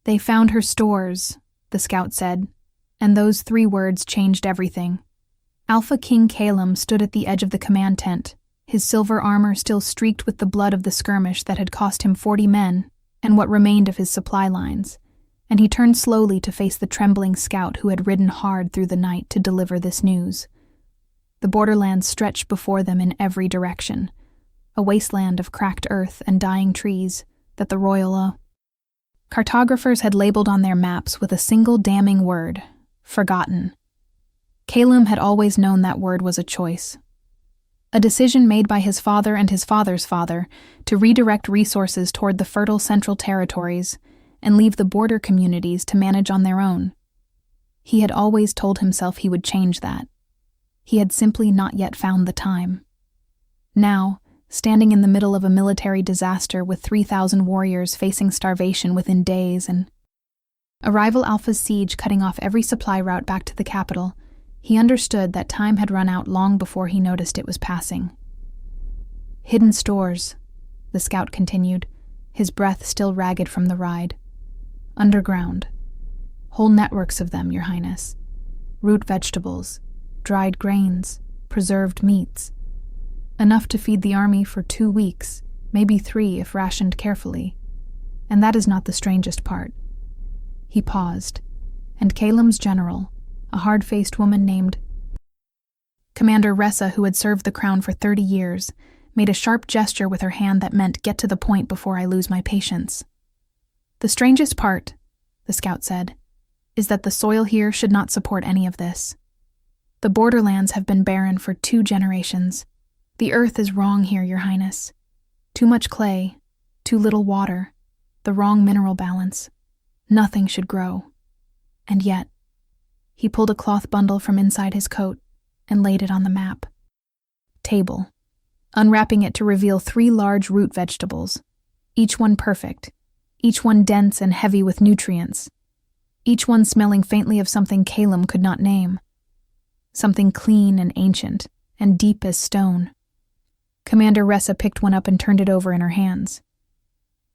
"They found her stores," the scout said, and those 3 words changed everything. Alpha King Caum stood at the edge of the command tent, his silver armor still streaked with the blood of the skirmish that had cost him 40 men and what remained of his supply lines, and he turned slowly to face the trembling scout who had ridden hard through the night to deliver this news. The Borderlands stretched before them in every direction, a wasteland of cracked earth and dying trees that the royal cartographers had labeled on their maps with a single damning word: forgotten. Caum had always known that word was a choice. A decision made by his father and his father's father to redirect resources toward the fertile Central Territories and leave the border communities to manage on their own. He had always told himself he would change that. He had simply not yet found the time. Now, standing in the middle of a military disaster with 3,000 warriors facing starvation within days and a rival Alpha's siege cutting off every supply route back to the capital, he understood that time had run out long before he noticed it was passing. "Hidden stores," the scout continued, his breath still ragged from the ride. "Underground. Whole networks of them, Your Highness. Root vegetables, dried grains, preserved meats. Enough to feed the army for 2 weeks, maybe 3 if rationed carefully. And that is not the strangest part." He paused, and Caum's general, a hard-faced woman named Commander Ressa, who had served the crown for 30 years, made a sharp gesture with her hand that meant, "Get to the point before I lose my patience." "The strangest part," the scout said, "is that the soil here should not support any of this. The Borderlands have been barren for 2 generations. The earth is wrong here, Your Highness. Too much clay, too little water, the wrong mineral balance. Nothing should grow. And yet," he pulled a cloth bundle from inside his coat and laid it on the map. Table, unwrapping it to reveal 3 large root vegetables, each one perfect, each one dense and heavy with nutrients, each one smelling faintly of something Caum could not name, something clean and ancient and deep as stone. Commander Ressa picked one up and turned it over in her hands.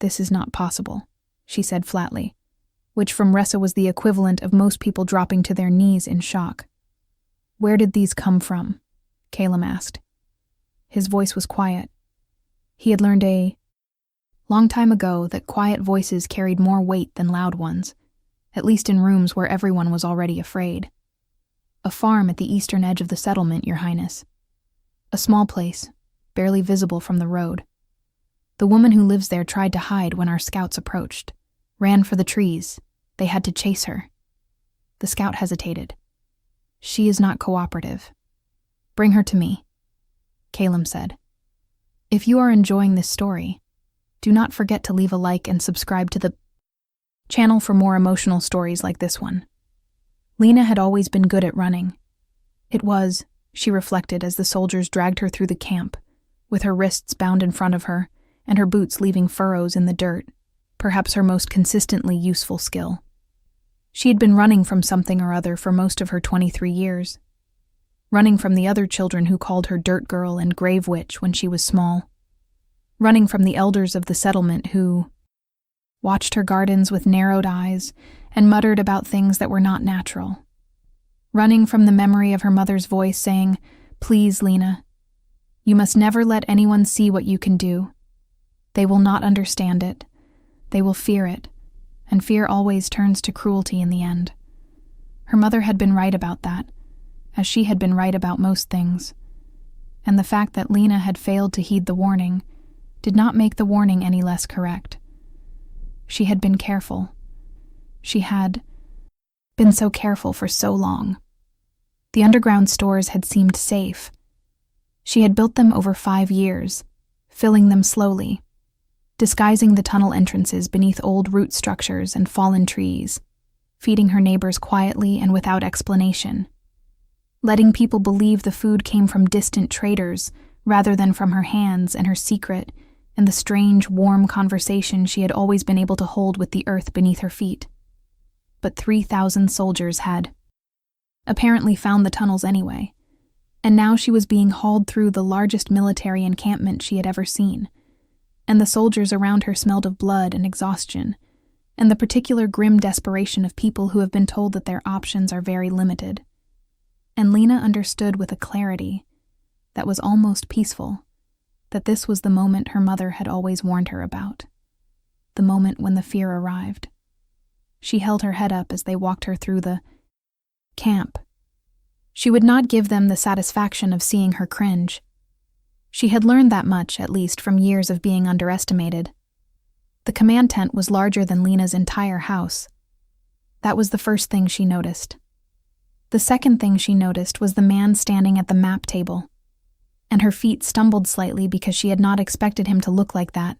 "This is not possible," she said flatly, which from Ressa was the equivalent of most people dropping to their knees in shock. "Where did these come from?" Caum asked. His voice was quiet. He had learned a long time ago that quiet voices carried more weight than loud ones, at least in rooms where everyone was already afraid. "A farm at the eastern edge of the settlement, Your Highness. A small place, barely visible from the road. The woman who lives there tried to hide when our scouts approached. Ran for the trees. They had to chase her." The scout hesitated. "She is not cooperative. Bring her to me," Caum said. "If you are enjoying this story, do not forget to leave a like and subscribe to the channel for more emotional stories like this one." Lena had always been good at running. It was, she reflected as the soldiers dragged her through the camp, with her wrists bound in front of her and her boots leaving furrows in the dirt, perhaps her most consistently useful skill. She had been running from something or other for most of her 23 years. Running from the other children who called her Dirt Girl and Grave Witch when she was small. Running from the elders of the settlement who watched her gardens with narrowed eyes and muttered about things that were not natural. Running from the memory of her mother's voice saying, "Please, Lena, you must never let anyone see what you can do. They will not understand it. They will fear it, and fear always turns to cruelty in the end." Her mother had been right about that, as she had been right about most things, and the fact that Lena had failed to heed the warning did not make the warning any less correct. She had been careful. She had been so careful for so long. The underground stores had seemed safe. She had built them over 5 years, filling them slowly, disguising the tunnel entrances beneath old root structures and fallen trees, feeding her neighbors quietly and without explanation, letting people believe the food came from distant traders rather than from her hands and her secret and the strange, warm conversation she had always been able to hold with the earth beneath her feet. But 3,000 soldiers had apparently found the tunnels anyway, and now she was being hauled through the largest military encampment she had ever seen, and the soldiers around her smelled of blood and exhaustion, and the particular grim desperation of people who have been told that their options are very limited. And Lena understood with a clarity that was almost peaceful that this was the moment her mother had always warned her about, the moment when the fear arrived. She held her head up as they walked her through the camp. She would not give them the satisfaction of seeing her cringe. She had learned that much, at least, from years of being underestimated. The command tent was larger than Lena's entire house. That was the first thing she noticed. The second thing she noticed was the man standing at the map table, and her feet stumbled slightly because she had not expected him to look like that.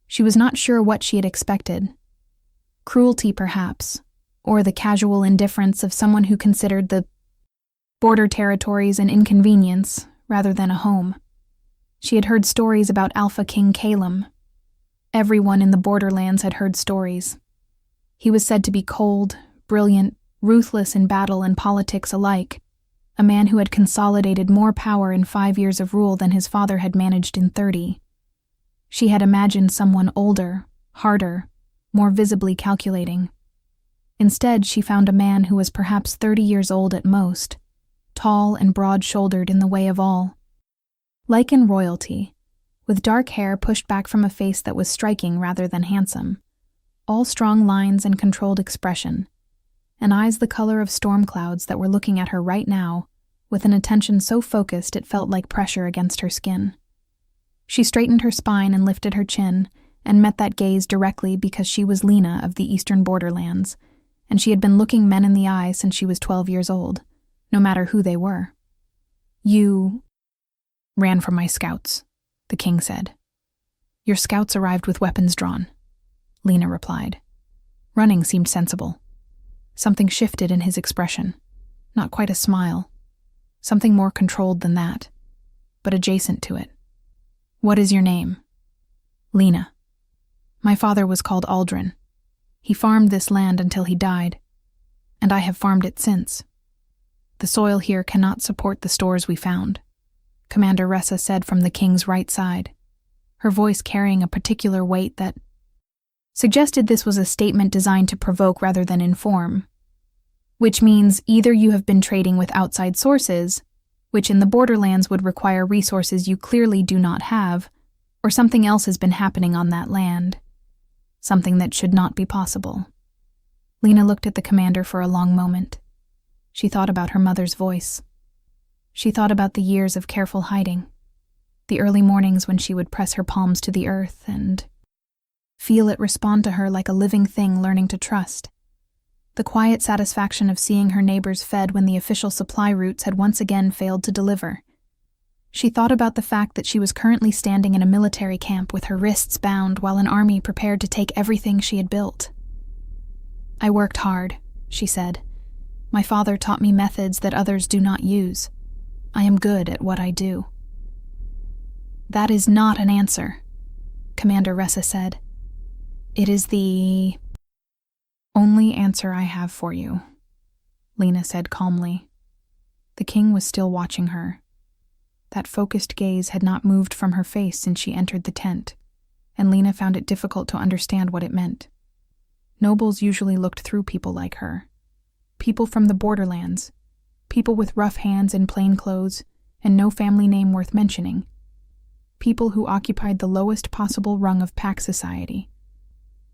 She was not sure what she had expected. Cruelty, perhaps, or the casual indifference of someone who considered the border territories an inconvenience rather than a home. She had heard stories about Alpha King Caum. Everyone in the Borderlands had heard stories. He was said to be cold, brilliant, ruthless in battle and politics alike, a man who had consolidated more power in 5 years of rule than his father had managed in 30. She had imagined someone older, harder, more visibly calculating. Instead, she found a man who was perhaps 30 years old at most, tall and broad-shouldered in the way of all. Like in royalty, with dark hair pushed back from a face that was striking rather than handsome, all strong lines and controlled expression, and eyes the color of storm clouds that were looking at her right now, with an attention so focused it felt like pressure against her skin. She straightened her spine and lifted her chin, and met that gaze directly because she was Lena of the eastern Borderlands, and she had been looking men in the eye since she was 12 years old, no matter who they were. "You ran from my scouts," the king said. "Your scouts arrived with weapons drawn," Lena replied. Running seemed sensible. Something shifted in his expression. Not quite a smile. Something more controlled than that, but adjacent to it. "What is your name?" "Lena. My father was called Aldrin. He farmed this land until he died, and I have farmed it since. The soil here cannot support the stores we found," Commander Ressa said from the king's right side, her voice carrying a particular weight that suggested this was a statement designed to provoke rather than inform. "Which means either you have been trading with outside sources, which in the Borderlands would require resources you clearly do not have, or something else has been happening on that land. Something that should not be possible." Lena looked at the commander for a long moment. She thought about her mother's voice. She thought about the years of careful hiding, the early mornings when she would press her palms to the earth and feel it respond to her like a living thing learning to trust. The quiet satisfaction of seeing her neighbors fed when the official supply routes had once again failed to deliver. She thought about the fact that she was currently standing in a military camp with her wrists bound while an army prepared to take everything she had built. "I worked hard," she said. "My father taught me methods that others do not use. I am good at what I do." "That is not an answer," Commander Ressa said. "It is the only answer I have for you," Lena said calmly. The king was still watching her. That focused gaze had not moved from her face since she entered the tent, and Lena found it difficult to understand what it meant. Nobles usually looked through people like her. People from the Borderlands. People with rough hands and plain clothes, and no family name worth mentioning. People who occupied the lowest possible rung of pack society.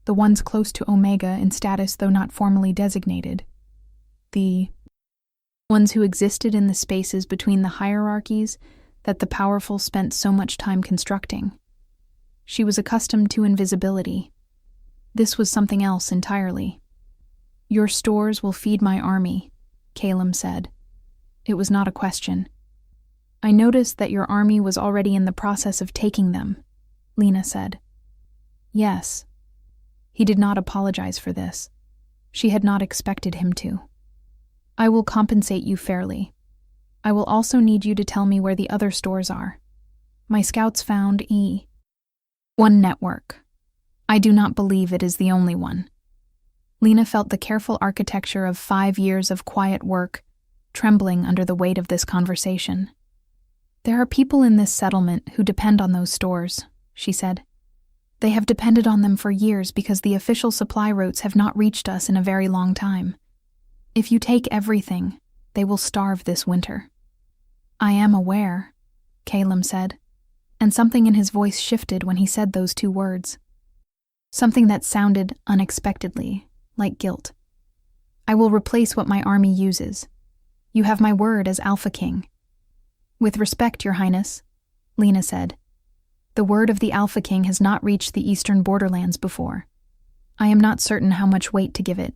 The ones close to Omega in status though not formally designated. The ones who existed in the spaces between the hierarchies that the powerful spent so much time constructing. She was accustomed to invisibility. This was something else entirely. "Your stores will feed my army," Caum said. It was not a question. "I noticed that your army was already in the process of taking them," Lena said. "Yes." He did not apologize for this. She had not expected him to. "I will compensate you fairly. I will also need you to tell me where the other stores are. My scouts found one network. I do not believe it is the only one." Lena felt the careful architecture of 5 years of quiet work trembling under the weight of this conversation. "There are people in this settlement who depend on those stores," she said. They have depended on them for years because the official supply routes have not reached us in a very long time. If you take everything, they will starve this winter." "I am aware," Caum said, and something in his voice shifted when he said those two words. Something that sounded unexpectedly like guilt. "I will replace what my army uses. You have my word as Alpha King." "With respect, Your Highness," Lena said, "the word of the Alpha King has not reached the eastern Borderlands before. I am not certain how much weight to give it."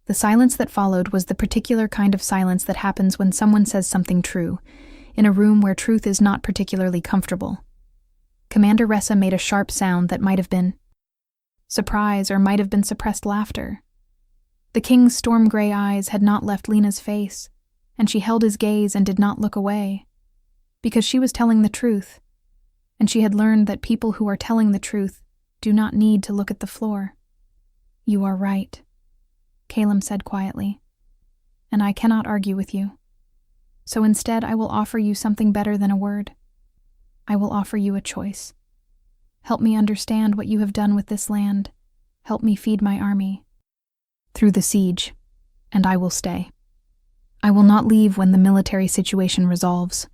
The silence that followed was the particular kind of silence that happens when someone says something true, in a room where truth is not particularly comfortable. Commander Ressa made a sharp sound that might have been surprise or might have been suppressed laughter. The king's storm-gray eyes had not left Lena's face, and she held his gaze and did not look away, because she was telling the truth, and she had learned that people who are telling the truth do not need to look at the floor. "You are right," Caum said quietly, "and I cannot argue with you. So instead I will offer you something better than a word. I will offer you a choice. Help me understand what you have done with this land. Help me feed my army through the siege, and I will stay. I will not leave when the military situation resolves.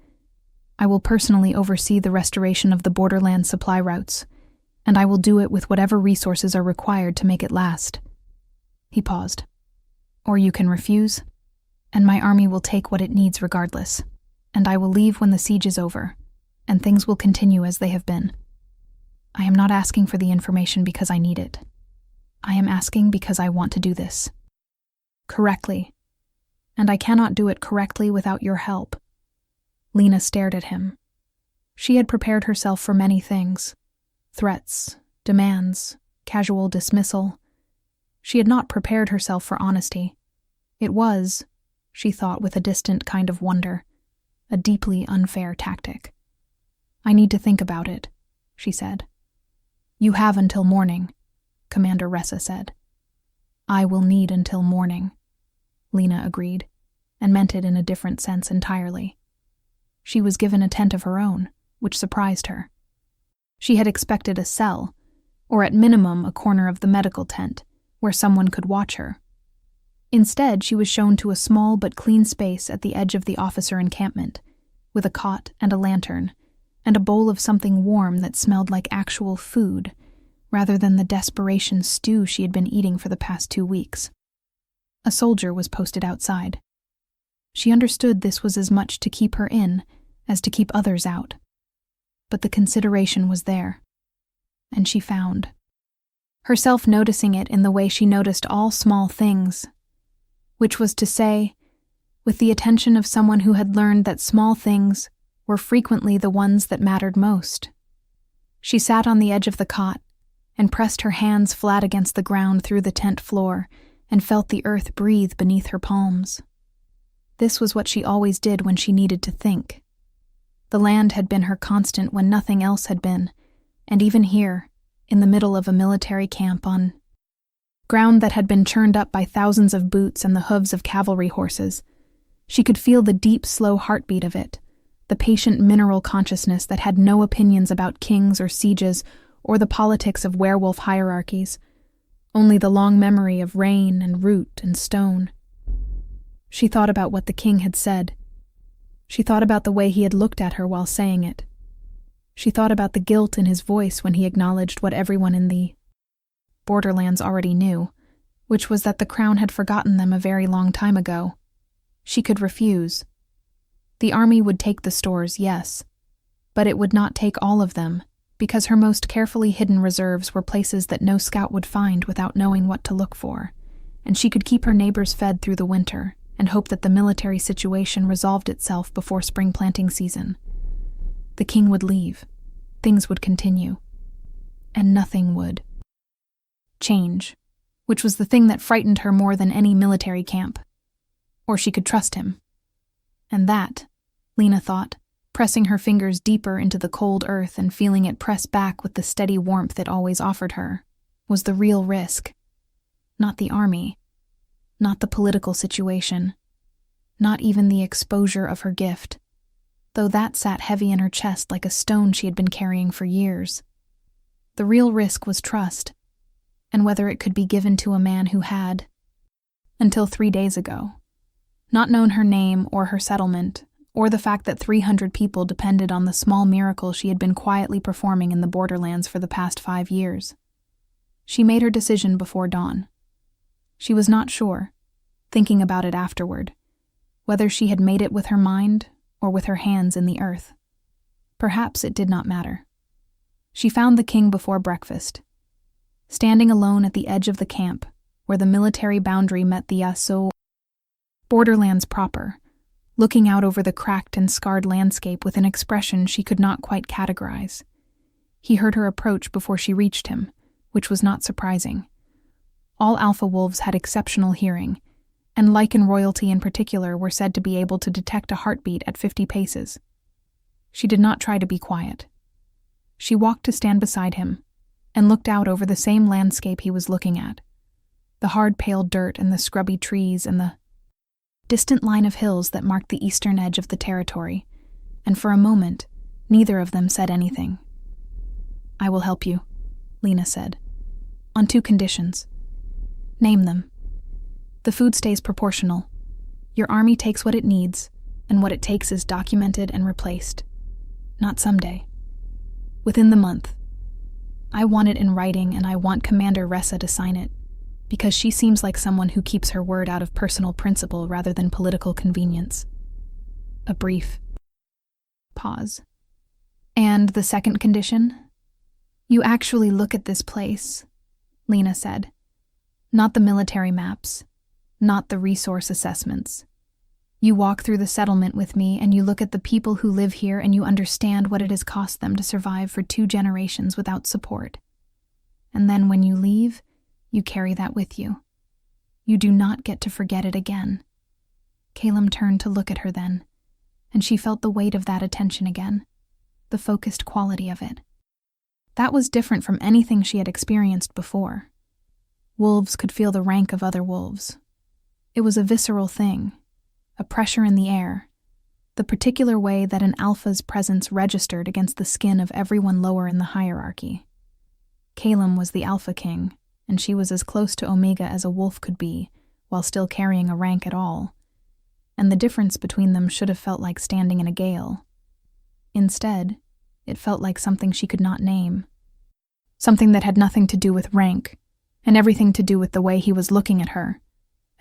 I will personally oversee the restoration of the Borderlands supply routes, and I will do it with whatever resources are required to make it last." He paused. "Or you can refuse, and my army will take what it needs regardless, and I will leave when the siege is over, and things will continue as they have been. I am not asking for the information because I need it. I am asking because I want to do this correctly, and I cannot do it correctly without your help." Lena stared at him. She had prepared herself for many things: threats, demands, casual dismissal. She had not prepared herself for honesty. It was, she thought with a distant kind of wonder, a deeply unfair tactic. "I need to think about it," she said. "You have until morning," Commander Ressa said. "I will need until morning," Lena agreed, and meant it in a different sense entirely. She was given a tent of her own, which surprised her. She had expected a cell, or at minimum a corner of the medical tent, where someone could watch her. Instead, she was shown to a small but clean space at the edge of the officer encampment, with a cot and a lantern, and a bowl of something warm that smelled like actual food, rather than the desperation stew she had been eating for the past 2 weeks. A soldier was posted outside. She understood this was as much to keep her in as to keep others out. But the consideration was there, and she found herself noticing it in the way she noticed all small things, which was to say, with the attention of someone who had learned that small things were frequently the ones that mattered most. She sat on the edge of the cot and pressed her hands flat against the ground through the tent floor and felt the earth breathe beneath her palms. This was what she always did when she needed to think. The land had been her constant when nothing else had been, and even here, in the middle of a military camp on ground that had been churned up by thousands of boots and the hooves of cavalry horses, she could feel the deep, slow heartbeat of it, the patient mineral consciousness that had no opinions about kings or sieges or the politics of werewolf hierarchies, only the long memory of rain and root and stone. She thought about what the king had said. She thought about the way he had looked at her while saying it. She thought about the guilt in his voice when he acknowledged what everyone in the Borderlands already knew, which was that the crown had forgotten them a very long time ago. She could refuse. The army would take the stores, yes, but it would not take all of them, because her most carefully hidden reserves were places that no scout would find without knowing what to look for, and she could keep her neighbors fed through the winter and hope that the military situation resolved itself before spring planting season. The king would leave. Things would continue. And nothing would change, which was the thing that frightened her more than any military camp. Or she could trust him. And that, Lena thought, pressing her fingers deeper into the cold earth and feeling it press back with the steady warmth it always offered her, was the real risk. Not the army. Not the political situation. Not even the exposure of her gift, though that sat heavy in her chest like a stone she had been carrying for years. The real risk was trust, and whether it could be given to a man who had, until 3 days ago, not known her name or her settlement, or the fact that 300 people depended on the small miracle she had been quietly performing in the Borderlands for the past 5 years. She made her decision before dawn. She was not sure, thinking about it afterward, whether she had made it with her mind or with her hands in the earth. Perhaps it did not matter. She found the king before breakfast, standing alone at the edge of the camp, where the military boundary met the Borderlands proper, looking out over the cracked and scarred landscape with an expression she could not quite categorize. He heard her approach before she reached him, which was not surprising. All alpha wolves had exceptional hearing, and Lycan royalty in particular were said to be able to detect a heartbeat at 50 paces. She did not try to be quiet. She walked to stand beside him, and looked out over the same landscape he was looking at. The hard pale dirt and the scrubby trees and the distant line of hills that marked the eastern edge of the territory, and for a moment, neither of them said anything. "I will help you," Lena said, "on 2 conditions. Name them. The food stays proportional. Your army takes what it needs, and what it takes is documented and replaced. Not someday. Within the month. I want it in writing, and I want Commander Ressa to sign it, because she seems like someone who keeps her word out of personal principle rather than political convenience." A brief pause. "And the second condition?" "You actually look at this place," Lena said. "Not the military maps, not the resource assessments. You walk through the settlement with me and you look at the people who live here and you understand what it has cost them to survive for 2 generations without support. And then when you leave, you carry that with you. You do not get to forget it again." Caum turned to look at her then, and she felt the weight of that attention again, the focused quality of it. That was different from anything she had experienced before. Wolves could feel the rank of other wolves. It was a visceral thing, a pressure in the air, the particular way that an alpha's presence registered against the skin of everyone lower in the hierarchy. Caum was the alpha king, and she was as close to Omega as a wolf could be, while still carrying a rank at all, and the difference between them should have felt like standing in a gale. Instead, it felt like something she could not name, something that had nothing to do with rank, and everything to do with the way he was looking at her,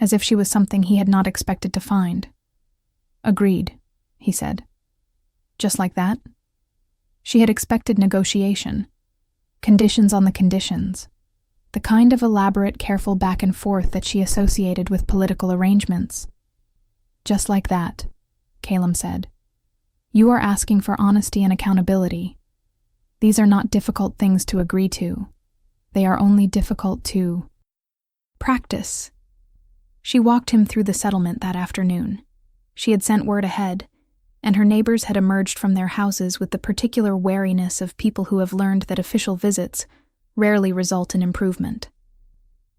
as if she was something he had not expected to find. "Agreed," he said. Just like that? She had expected negotiation, conditions on the conditions, the kind of elaborate, careful back and forth that she associated with political arrangements. "Just like that," Caum said. "You are asking for honesty and accountability. These are not difficult things to agree to. They are only difficult to practice." She walked him through the settlement that afternoon. She had sent word ahead, and her neighbors had emerged from their houses with the particular wariness of people who have learned that official visits rarely result in improvement.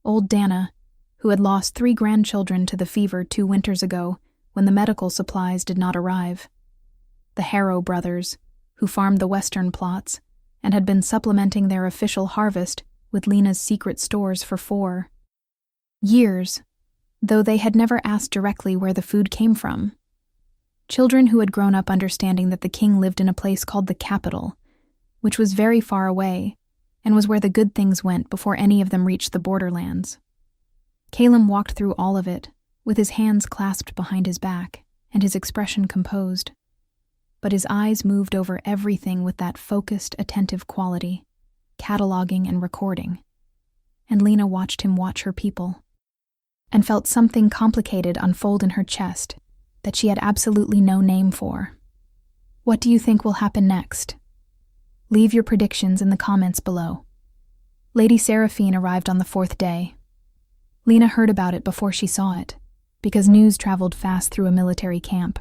Old Dana, who had lost 3 grandchildren to the fever 2 winters ago when the medical supplies did not arrive. The Harrow brothers, who farmed the western plots and had been supplementing their official harvest with Lena's secret stores for 4 years, though they had never asked directly where the food came from. Children who had grown up understanding that the king lived in a place called the capital, which was very far away, and was where the good things went before any of them reached the Borderlands. Caum walked through all of it, with his hands clasped behind his back, and his expression composed. But his eyes moved over everything with that focused, attentive quality, cataloging and recording. And Lena watched him watch her people, and felt something complicated unfold in her chest that she had absolutely no name for. What do you think will happen next? Leave your predictions in the comments below. Lady Saraphene arrived on the 4th day. Lena heard about it before she saw it, because news traveled fast through a military camp,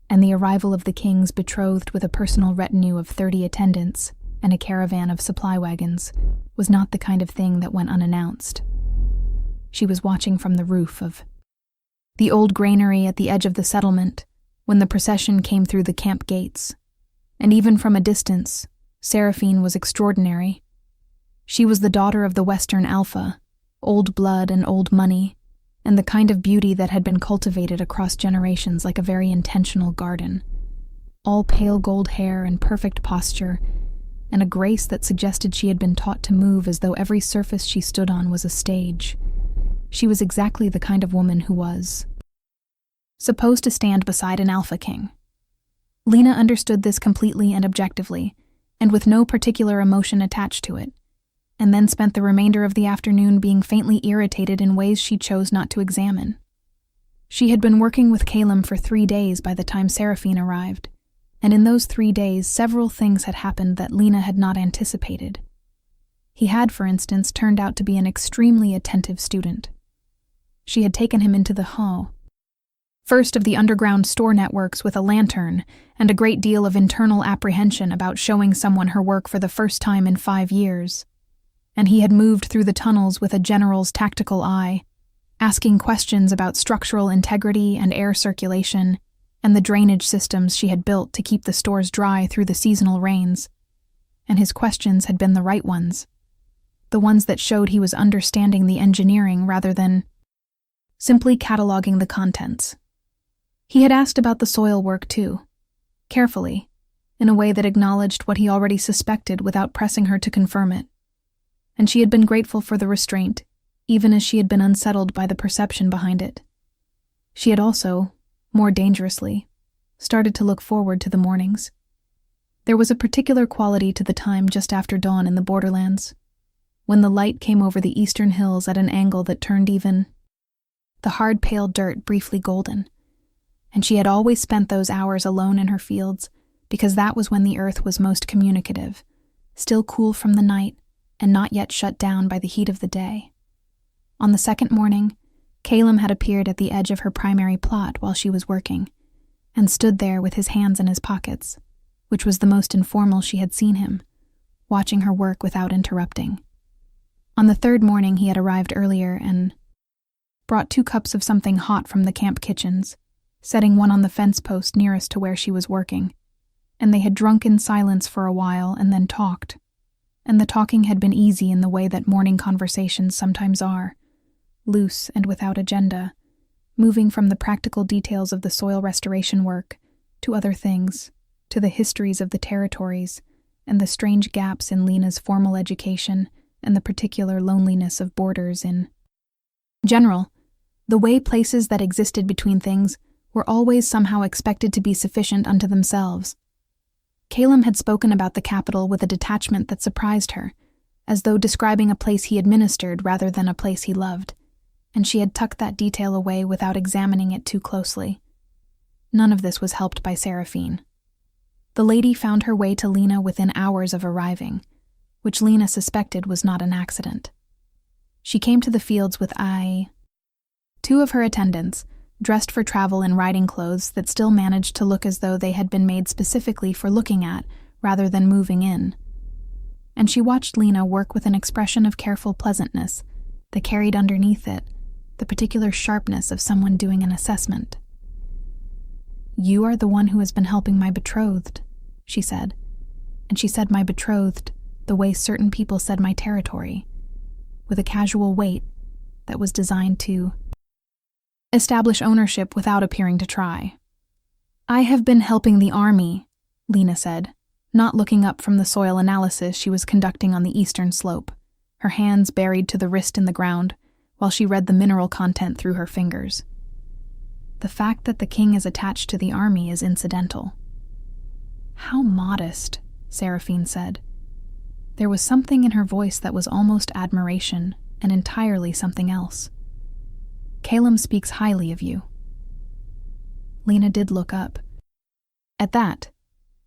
and the arrival of the king's betrothed with a personal retinue of 30 attendants and a caravan of supply wagons was not the kind of thing that went unannounced. She was watching from the roof of the old granary at the edge of the settlement when the procession came through the camp gates, and even from a distance, Saraphene was extraordinary. She was the daughter of the Western Alpha, old blood and old money, and the kind of beauty that had been cultivated across generations like a very intentional garden. All pale gold hair and perfect posture, and a grace that suggested she had been taught to move as though every surface she stood on was a stage. She was exactly the kind of woman who was supposed to stand beside an Alpha King. Lena understood this completely and objectively, and with no particular emotion attached to it, and then spent the remainder of the afternoon being faintly irritated in ways she chose not to examine. She had been working with Caum for 3 days by the time Saraphene arrived, and in those 3 days several things had happened that Lena had not anticipated. He had, for instance, turned out to be an extremely attentive student. She had taken him into the hall, first of the underground store networks, with a lantern and a great deal of internal apprehension about showing someone her work for the first time in 5 years. And he had moved through the tunnels with a general's tactical eye, asking questions about structural integrity and air circulation and the drainage systems she had built to keep the stores dry through the seasonal rains. And his questions had been the right ones, the ones that showed he was understanding the engineering rather than simply cataloging the contents. He had asked about the soil work too, carefully, in a way that acknowledged what he already suspected without pressing her to confirm it. And she had been grateful for the restraint, even as she had been unsettled by the perception behind it. She had also, more dangerously, started to look forward to the mornings. There was a particular quality to the time just after dawn in the Borderlands, when the light came over the eastern hills at an angle that turned even the hard pale dirt briefly golden, and she had always spent those hours alone in her fields because that was when the earth was most communicative, still cool from the night and not yet shut down by the heat of the day. On the second morning, Caum had appeared at the edge of her primary plot while she was working, and stood there with his hands in his pockets, which was the most informal she had seen him, watching her work without interrupting. On the third morning he had arrived earlier and brought 2 cups of something hot from the camp kitchens, setting one on the fence post nearest to where she was working, and they had drunk in silence for a while and then talked. And the talking had been easy in the way that morning conversations sometimes are, loose and without agenda, moving from the practical details of the soil restoration work to other things, to the histories of the territories and the strange gaps in Lena's formal education and the particular loneliness of borders in general. The way places that existed between things were always somehow expected to be sufficient unto themselves. Caum had spoken about the capital with a detachment that surprised her, as though describing a place he administered rather than a place he loved, and she had tucked that detail away without examining it too closely. None of this was helped by Saraphene. The lady found her way to Lena within hours of arriving, which Lena suspected was not an accident. She came to the fields with 2 of her attendants, dressed for travel in riding clothes that still managed to look as though they had been made specifically for looking at rather than moving in. And she watched Lena work with an expression of careful pleasantness that carried underneath it the particular sharpness of someone doing an assessment. "You are the one who has been helping my betrothed," she said. And she said my betrothed the way certain people said my territory, with a casual weight that was designed to establish ownership without appearing to try. "I have been helping the army," Lena said, not looking up from the soil analysis she was conducting on the eastern slope, her hands buried to the wrist in the ground, while she read the mineral content through her fingers. "The fact that the king is attached to the army is incidental." "How modest," Saraphene said. There was something in her voice that was almost admiration and entirely something else. "Caum speaks highly of you." Lena did look up. At that,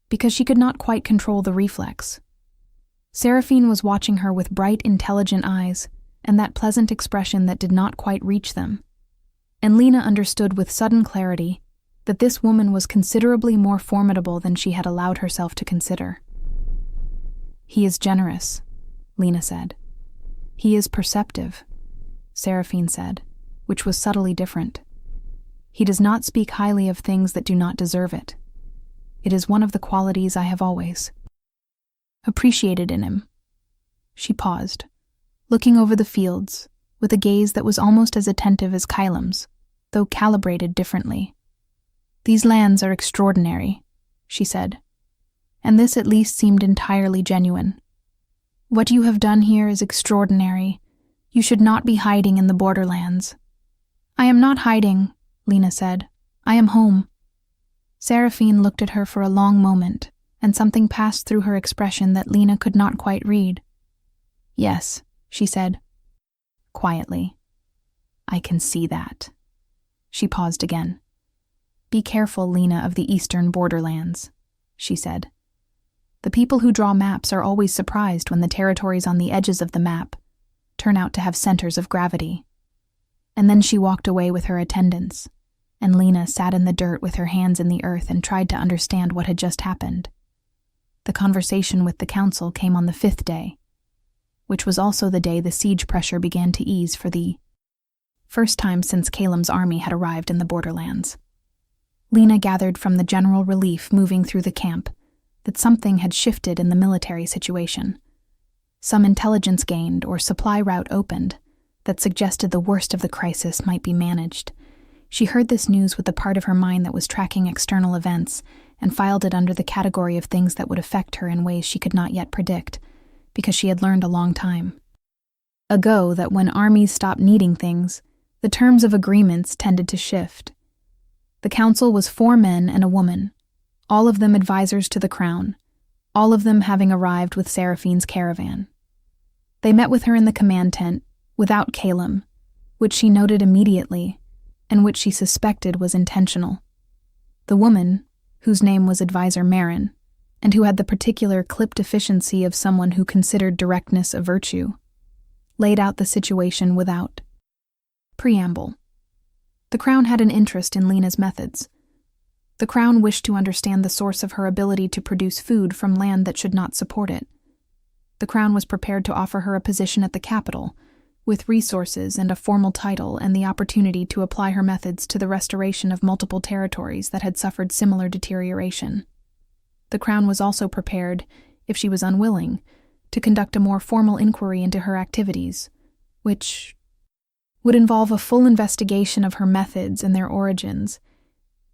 because she could not quite control the reflex. Saraphene was watching her with bright, intelligent eyes, and that pleasant expression that did not quite reach them. And Lena understood with sudden clarity that this woman was considerably more formidable than she had allowed herself to consider. "He is generous," Lena said. "He is perceptive," Saraphene said, which was subtly different. "He does not speak highly of things that do not deserve it. It is one of the qualities I have always appreciated in him." She paused, looking over the fields, with a gaze that was almost as attentive as Caum's, though calibrated differently. "These lands are extraordinary," she said, and this at least seemed entirely genuine. "What you have done here is extraordinary. You should not be hiding in the Borderlands." "I am not hiding," Lena said. "I am home." Saraphene looked at her for a long moment, and something passed through her expression that Lena could not quite read. "Yes," she said, quietly. "I can see that." She paused again. "Be careful, Lena of the eastern Borderlands," she said. "The people who draw maps are always surprised when the territories on the edges of the map turn out to have centers of gravity." And then she walked away with her attendants, and Lena sat in the dirt with her hands in the earth and tried to understand what had just happened. The conversation with the council came on the 5th day, which was also the day the siege pressure began to ease for the first time since Caum's army had arrived in the Borderlands. Lena gathered from the general relief moving through the camp that something had shifted in the military situation. Some intelligence gained or supply route opened that suggested the worst of the crisis might be managed. She heard this news with the part of her mind that was tracking external events and filed it under the category of things that would affect her in ways she could not yet predict, because she had learned a long time ago that when armies stopped needing things, the terms of agreements tended to shift. The council was 4 men and a woman, all of them advisors to the crown, all of them having arrived with Saraphene's caravan. They met with her in the command tent, without Caum, which she noted immediately, and which she suspected was intentional. The woman, whose name was Advisor Marin, and who had the particular clipped efficiency of someone who considered directness a virtue, laid out the situation without preamble. The Crown had an interest in Lena's methods. The Crown wished to understand the source of her ability to produce food from land that should not support it. The Crown was prepared to offer her a position at the capital, with resources and a formal title and the opportunity to apply her methods to the restoration of multiple territories that had suffered similar deterioration. The Crown was also prepared, if she was unwilling, to conduct a more formal inquiry into her activities, which would involve a full investigation of her methods and their origins,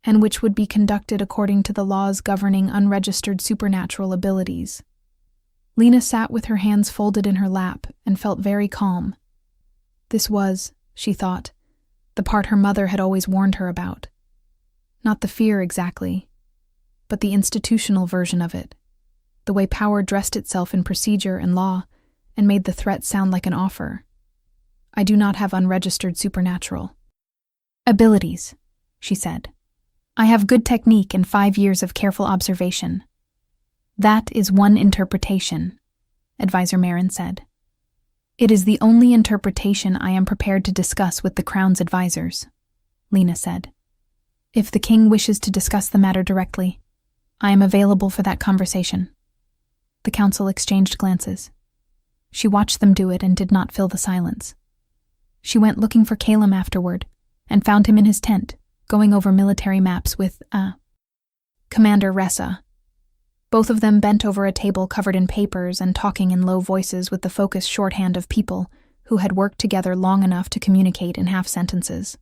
and which would be conducted according to the laws governing unregistered supernatural abilities. Lena sat with her hands folded in her lap and felt very calm. This was, she thought, the part her mother had always warned her about. Not the fear exactly, but the institutional version of it, the way power dressed itself in procedure and law and made the threat sound like an offer. "I do not have unregistered supernatural abilities," she said. "I have good technique and 5 years of careful observation." "That is one interpretation," Advisor Marin said. "It is the only interpretation I am prepared to discuss with the Crown's advisors," Lena said. "If the king wishes to discuss the matter directly, I am available for that conversation." The council exchanged glances. She watched them do it and did not fill the silence. She went looking for Caum afterward and found him in his tent, going over military maps with Commander Ressa. Both of them bent over a table covered in papers and talking in low voices with the focused shorthand of people who had worked together long enough to communicate in half sentences.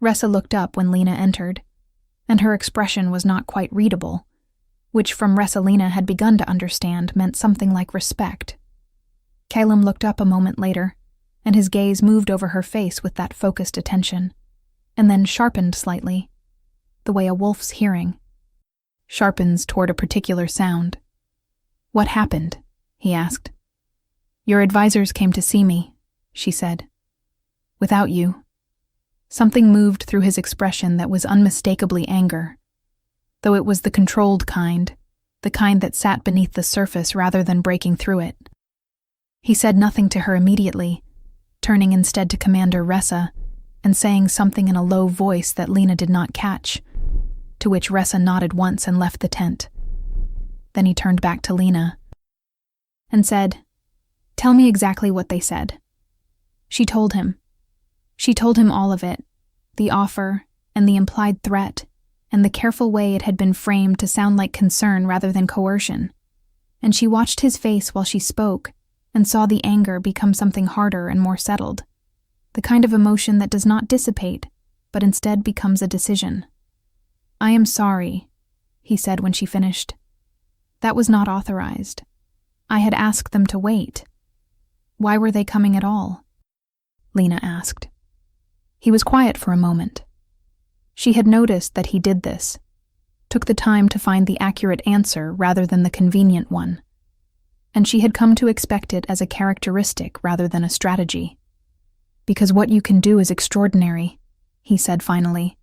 Ressa looked up when Lena entered, and her expression was not quite readable, which from Ressa Lena had begun to understand meant something like respect. Caum looked up a moment later, and his gaze moved over her face with that focused attention, and then sharpened slightly, the way a wolf's hearing sharpens toward a particular sound. "What happened?" he asked. "Your advisors came to see me," she said. "Without you." Something moved through his expression that was unmistakably anger, though it was the controlled kind, the kind that sat beneath the surface rather than breaking through it. He said nothing to her immediately, turning instead to Commander Ressa and saying something in a low voice that Lena did not catch, to which Ressa nodded once and left the tent. Then he turned back to Lena and said, "Tell me exactly what they said." She told him. She told him all of it, the offer and the implied threat, and the careful way it had been framed to sound like concern rather than coercion. And she watched his face while she spoke, and saw the anger become something harder and more settled, the kind of emotion that does not dissipate, but instead becomes a decision. "I am sorry," he said when she finished. "That was not authorized. I had asked them to wait. Why were they coming at all?" Lena asked. He was quiet for a moment. She had noticed that he did this, took the time to find the accurate answer rather than the convenient one, and she had come to expect it as a characteristic rather than a strategy. "Because what you can do is extraordinary," he said finally,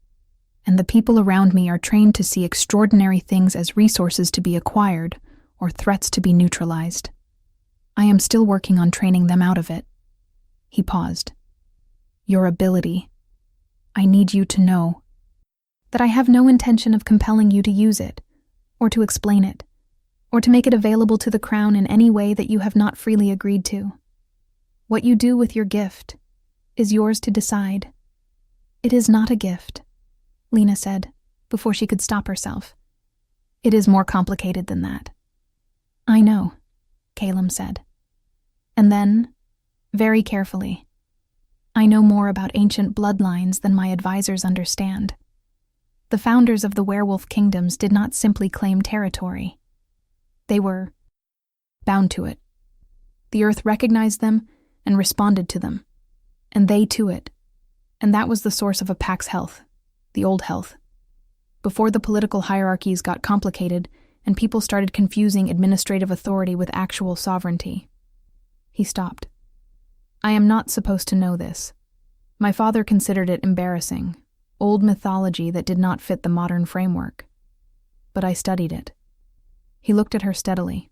"and the people around me are trained to see extraordinary things as resources to be acquired or threats to be neutralized. I am still working on training them out of it." He paused. "Your ability. I need you to know that I have no intention of compelling you to use it, or to explain it, or to make it available to the Crown in any way that you have not freely agreed to. What you do with your gift is yours to decide." "It is not a gift," Lena said, before she could stop herself. "It is more complicated than that." "I know," Caum said. And then, very carefully, "I know more about ancient bloodlines than my advisors understand. The founders of the werewolf kingdoms did not simply claim territory. They were bound to it. The earth recognized them and responded to them, and they to it. And that was the source of a pack's health, the old health. Before the political hierarchies got complicated and people started confusing administrative authority with actual sovereignty." He stopped. "I am not supposed to know this. My father considered it embarrassing, old mythology that did not fit the modern framework. But I studied it." He looked at her steadily.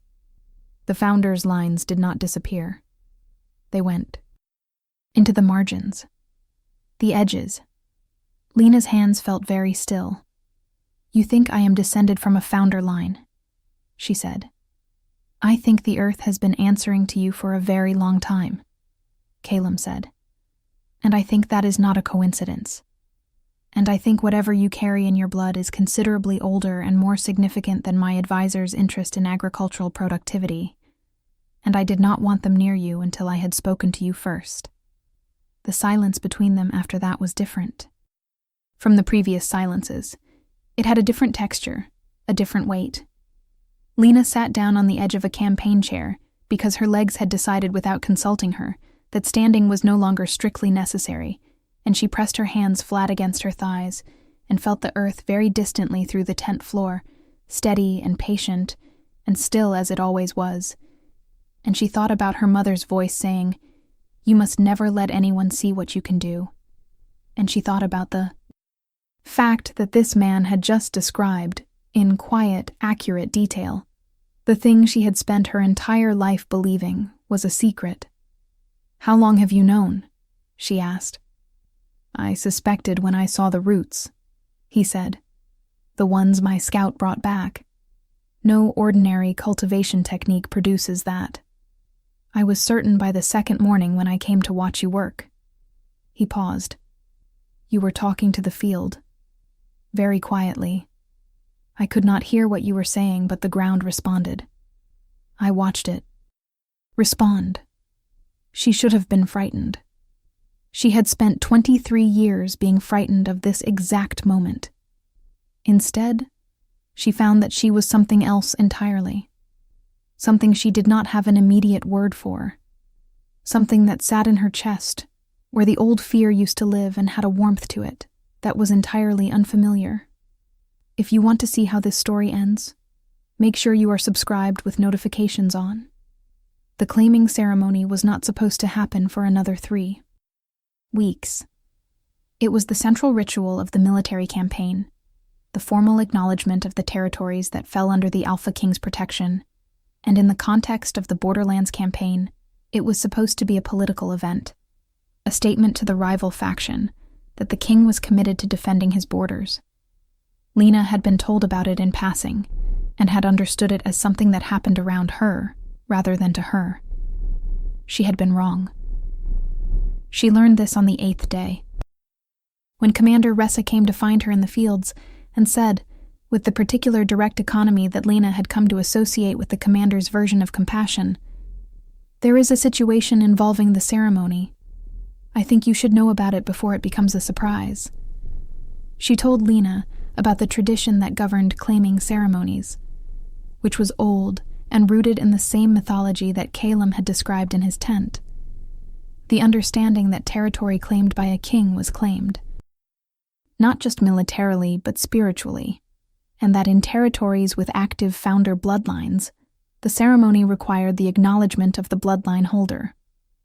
The founders' lines did not disappear. They went into the margins, the edges. Lena's hands felt very still. "You think I am descended from a founder line," she said. "I think the earth has been answering to you for a very long time," Caum said. "And I think that is not a coincidence. And I think whatever you carry in your blood is considerably older and more significant than my advisor's interest in agricultural productivity. And I did not want them near you until I had spoken to you first." The silence between them after that was different from the previous silences. It had a different texture, a different weight. Lena sat down on the edge of a campaign chair because her legs had decided without consulting her that standing was no longer strictly necessary, and she pressed her hands flat against her thighs and felt the earth very distantly through the tent floor, steady and patient and still as it always was. And she thought about her mother's voice saying, "You must never let anyone see what you can do." And she thought about the fact that this man had just described, in quiet, accurate detail, the thing she had spent her entire life believing was a secret. "How long have you known?" she asked. "I suspected when I saw the roots," he said. "The ones my scout brought back. No ordinary cultivation technique produces that. I was certain by the second morning when I came to watch you work." He paused. "You were talking to the field. Very quietly. I could not hear what you were saying, but the ground responded. I watched it. Respond." She should have been frightened. She had spent 23 years being frightened of this exact moment. Instead, she found that she was something else entirely. Something she did not have an immediate word for. Something that sat in her chest, where the old fear used to live and had a warmth to it that was entirely unfamiliar. If you want to see how this story ends, make sure you are subscribed with notifications on. The claiming ceremony was not supposed to happen for another 3 weeks. It was the central ritual of the military campaign, the formal acknowledgement of the territories that fell under the Alpha King's protection, and in the context of the Borderlands campaign, it was supposed to be a political event, a statement to the rival faction that the king was committed to defending his borders. Lena had been told about it in passing, and had understood it as something that happened around her, rather than to her. She had been wrong. She learned this on the 8th day, when Commander Ressa came to find her in the fields and said, with the particular direct economy that Lena had come to associate with the commander's version of compassion, There is a situation involving the ceremony. I think you should know about it before it becomes a surprise." She told Lena about the tradition that governed claiming ceremonies, which was old and rooted in the same mythology that Caum had described in his tent. The understanding that territory claimed by a king was claimed, not just militarily but spiritually, and that in territories with active founder bloodlines, the ceremony required the acknowledgement of the bloodline holder.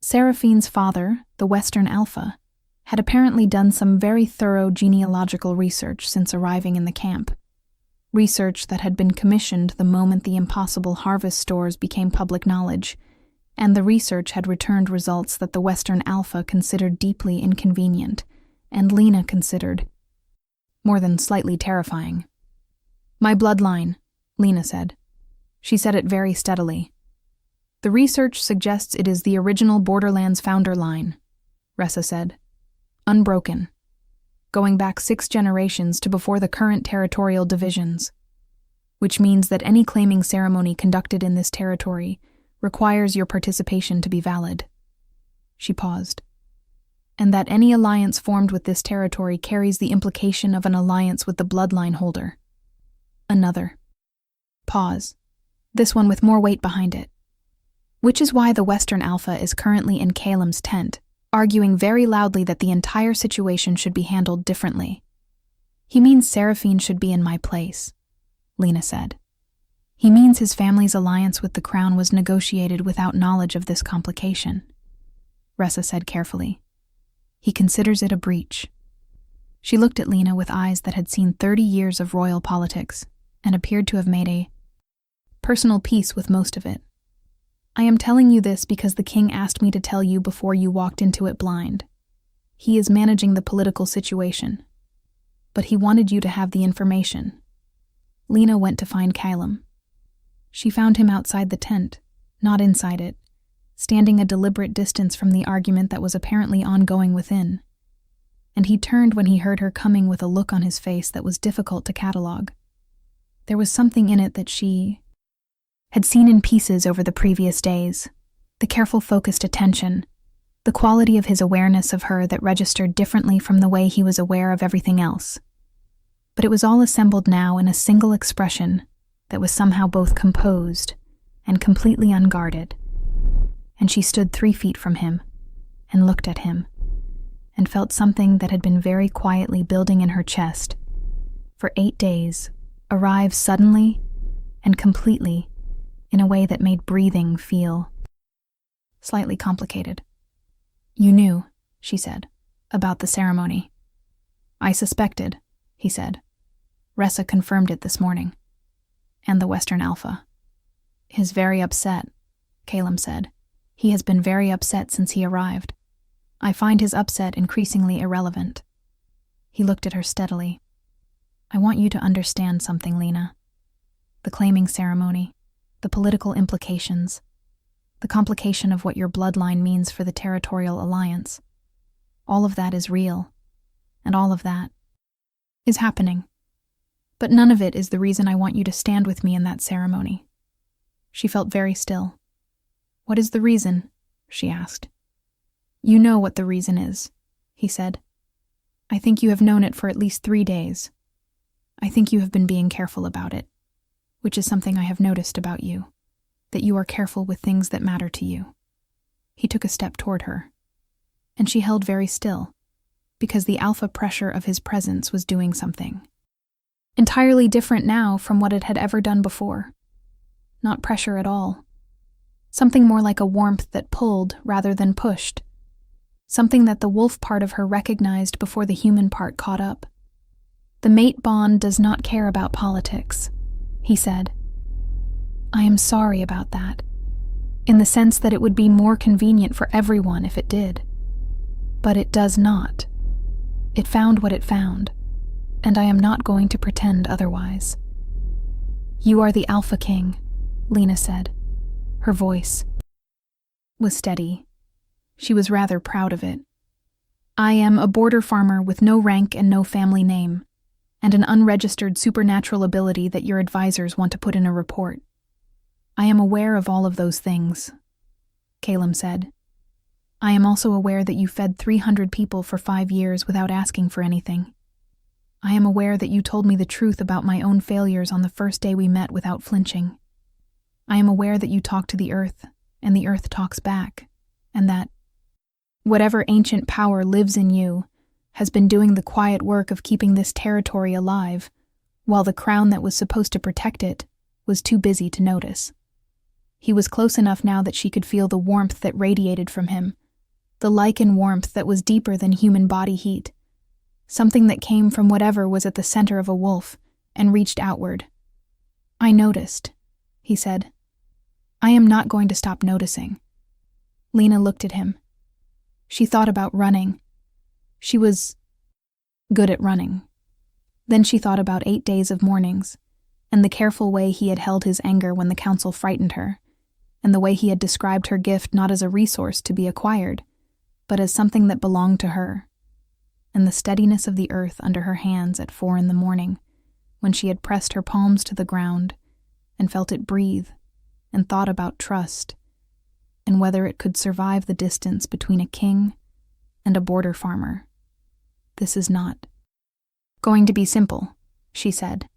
Saraphene's father, the Western Alpha, had apparently done some very thorough genealogical research since arriving in the camp, research that had been commissioned the moment the impossible harvest stores became public knowledge, and the research had returned results that the Western Alpha considered deeply inconvenient, and Lena considered more than slightly terrifying. "My bloodline," Lena said. She said it very steadily. "The research suggests it is the original Borderlands founder line," Ressa said. "Unbroken. Going back 6 generations to before the current territorial divisions. Which means that any claiming ceremony conducted in this territory requires your participation to be valid." She paused. "And that any alliance formed with this territory carries the implication of an alliance with the bloodline holder." Another pause. This one with more weight behind it. "Which is why the Western Alpha is currently in Caum's tent, arguing very loudly that the entire situation should be handled differently. He means Saraphene should be in my place," Lena said. "He means his family's alliance with the crown was negotiated without knowledge of this complication," Ressa said carefully. "He considers it a breach." She looked at Lena with eyes that had seen 30 years of royal politics and appeared to have made a personal peace with most of it. "I am telling you this because the king asked me to tell you before you walked into it blind. He is managing the political situation. But he wanted you to have the information." Lena went to find Caum. She found him outside the tent, not inside it, standing a deliberate distance from the argument that was apparently ongoing within. And he turned when he heard her coming with a look on his face that was difficult to catalog. There was something in it that she had seen in pieces over the previous days, the careful focused attention, the quality of his awareness of her that registered differently from the way he was aware of everything else. But it was all assembled now in a single expression that was somehow both composed and completely unguarded. And she stood 3 feet from him and looked at him and felt something that had been very quietly building in her chest for 8 days arrive suddenly and completely in a way that made breathing feel slightly complicated. "You knew," she said, "about the ceremony." "I suspected," he said. "Ressa confirmed it this morning. And the Western Alpha." "Is very upset," Caum said. "He has been very upset since he arrived. I find his upset increasingly irrelevant." He looked at her steadily. "I want you to understand something, Lena. The claiming ceremony, the political implications, the complication of what your bloodline means for the territorial alliance. All of that is real, and all of that is happening. But none of it is the reason I want you to stand with me in that ceremony." She felt very still. "What is the reason?" she asked. "You know what the reason is," he said. "I think you have known it for at least 3 days. I think you have been being careful about it, which is something I have noticed about you, that you are careful with things that matter to you." He took a step toward her, and she held very still, because the alpha pressure of his presence was doing something entirely different now from what it had ever done before. Not pressure at all. Something more like a warmth that pulled rather than pushed. Something that the wolf part of her recognized before the human part caught up. "The mate bond does not care about politics," he said. "I am sorry about that, in the sense that it would be more convenient for everyone if it did. But it does not. It found what it found, and I am not going to pretend otherwise." "You are the Alpha King," Lena said. Her voice was steady. She was rather proud of it. "I am a border farmer with no rank and no family name, and an unregistered supernatural ability that your advisors want to put in a report. I am aware of all of those things." Caum said. I am also aware that you fed 300 people for 5 years without asking for anything. I am aware that you told me the truth about my own failures on the first day we met without flinching. I am aware that you talk to the earth, and the earth talks back, and that whatever ancient power lives in you has been doing the quiet work of keeping this territory alive, while the crown that was supposed to protect it was too busy to notice. He was close enough now that she could feel the warmth that radiated from him, the lichen warmth that was deeper than human body heat, something that came from whatever was at the center of a wolf and reached outward. I noticed, he said. I am not going to stop noticing. Lena looked at him. She thought about running. She was good at running. Then she thought about 8 days of mornings, and the careful way he had held his anger when the council frightened her, and the way he had described her gift not as a resource to be acquired, but as something that belonged to her, and the steadiness of the earth under her hands at 4 a.m, when she had pressed her palms to the ground and felt it breathe, and thought about trust, and whether it could survive the distance between a king and a border farmer. This is not going to be simple, she said.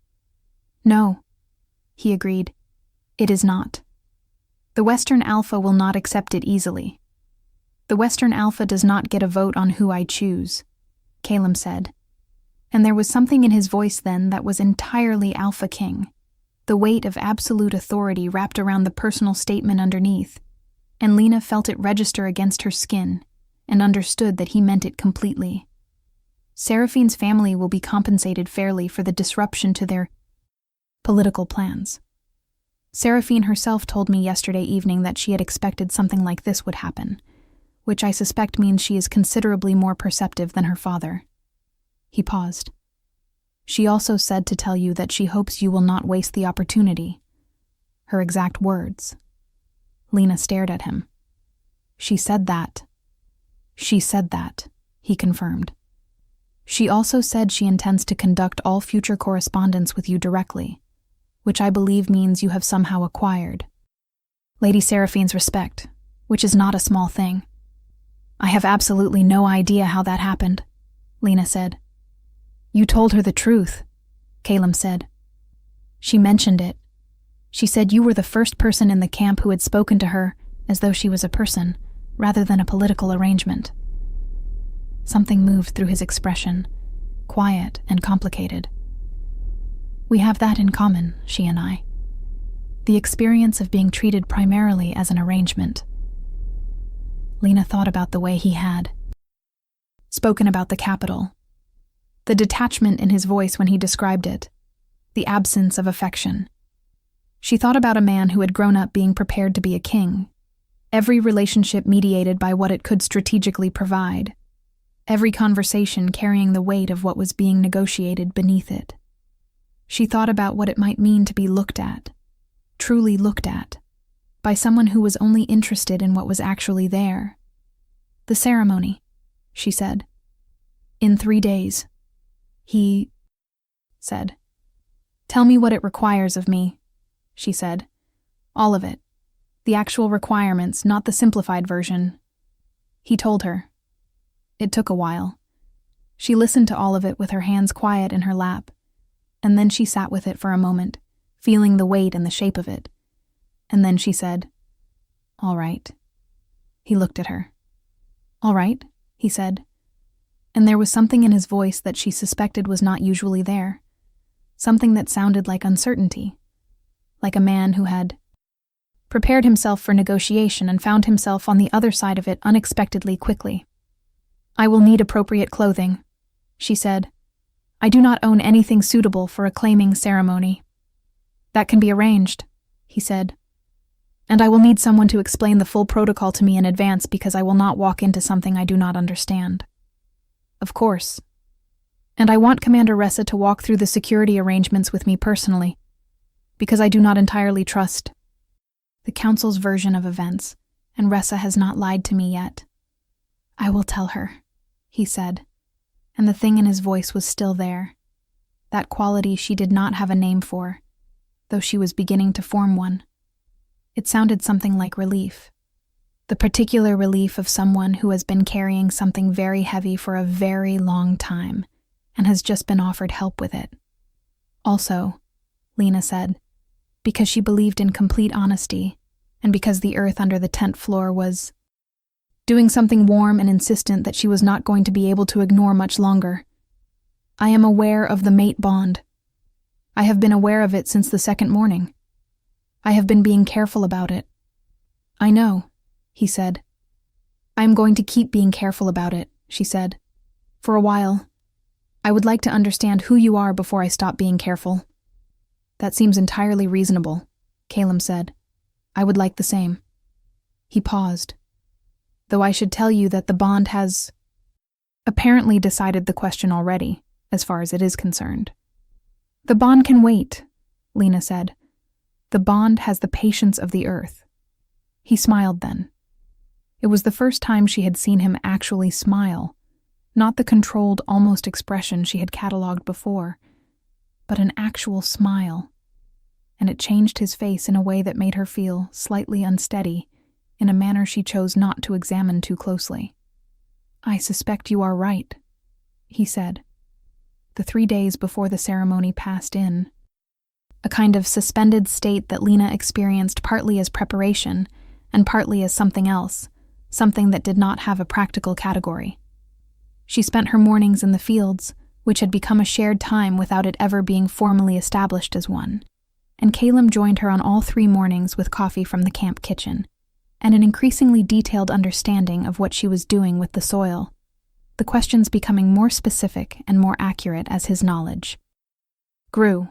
No, he agreed. It is not. The Western Alpha will not accept it easily. The Western Alpha does not get a vote on who I choose, Caum said. And there was something in his voice then that was entirely Alpha King, the weight of absolute authority wrapped around the personal statement underneath, and Lena felt it register against her skin and understood that he meant it completely. Saraphene's family will be compensated fairly for the disruption to their political plans. Saraphene herself told me yesterday evening that she had expected something like this would happen, which I suspect means she is considerably more perceptive than her father. He paused. She also said to tell you that she hopes you will not waste the opportunity. Her exact words. Lena stared at him. She said that. She said that, he confirmed. She also said she intends to conduct all future correspondence with you directly, which I believe means you have somehow acquired Lady Saraphene's respect, which is not a small thing. I have absolutely no idea how that happened, Lena said. You told her the truth, Caum said. She mentioned it. She said you were the first person in the camp who had spoken to her as though she was a person, rather than a political arrangement. Something moved through his expression, quiet and complicated. We have that in common, she and I. The experience of being treated primarily as an arrangement. Lena thought about the way he had spoken about the capital, the detachment in his voice when he described it, the absence of affection. She thought about a man who had grown up being prepared to be a king, every relationship mediated by what it could strategically provide, every conversation carrying the weight of what was being negotiated beneath it. She thought about what it might mean to be looked at, truly looked at, by someone who was only interested in what was actually there. The ceremony, she said. In 3 days. He said. Tell me what it requires of me, she said. All of it. The actual requirements, not the simplified version. He told her. It took a while. She listened to all of it with her hands quiet in her lap, and then she sat with it for a moment, feeling the weight and the shape of it. And then she said, All right. He looked at her. All right, he said. And there was something in his voice that she suspected was not usually there, something that sounded like uncertainty, like a man who had prepared himself for negotiation and found himself on the other side of it unexpectedly quickly. I will need appropriate clothing, she said. I do not own anything suitable for a claiming ceremony. That can be arranged, he said. And I will need someone to explain the full protocol to me in advance because I will not walk into something I do not understand. Of course. And I want Commander Ressa to walk through the security arrangements with me personally, because I do not entirely trust the Council's version of events, and Ressa has not lied to me yet. I will tell her, he said, and the thing in his voice was still there, that quality she did not have a name for, though she was beginning to form one. It sounded something like relief. The particular relief of someone who has been carrying something very heavy for a very long time and has just been offered help with it. Also, Lena said, because she believed in complete honesty and because the earth under the tent floor was doing something warm and insistent that she was not going to be able to ignore much longer. I am aware of the mate bond. I have been aware of it since the second morning. I have been being careful about it. I know, he said. I am going to keep being careful about it, she said. For a while. I would like to understand who you are before I stop being careful. That seems entirely reasonable, Caum said. I would like the same. He paused. Though I should tell you that the bond has apparently decided the question already, as far as it is concerned. The bond can wait, Lena said. The bond has the patience of the earth. He smiled then. It was the first time she had seen him actually smile, not the controlled, almost expression she had catalogued before, but an actual smile, and it changed his face in a way that made her feel slightly unsteady, in a manner she chose not to examine too closely. I suspect you are right, he said. The 3 days before the ceremony passed in, a kind of suspended state that Lena experienced partly as preparation and partly as something else, something that did not have a practical category. She spent her mornings in the fields, which had become a shared time without it ever being formally established as one, and Caum joined her on all 3 mornings with coffee from the camp kitchen, and an increasingly detailed understanding of what she was doing with the soil, the questions becoming more specific and more accurate as his knowledge grew.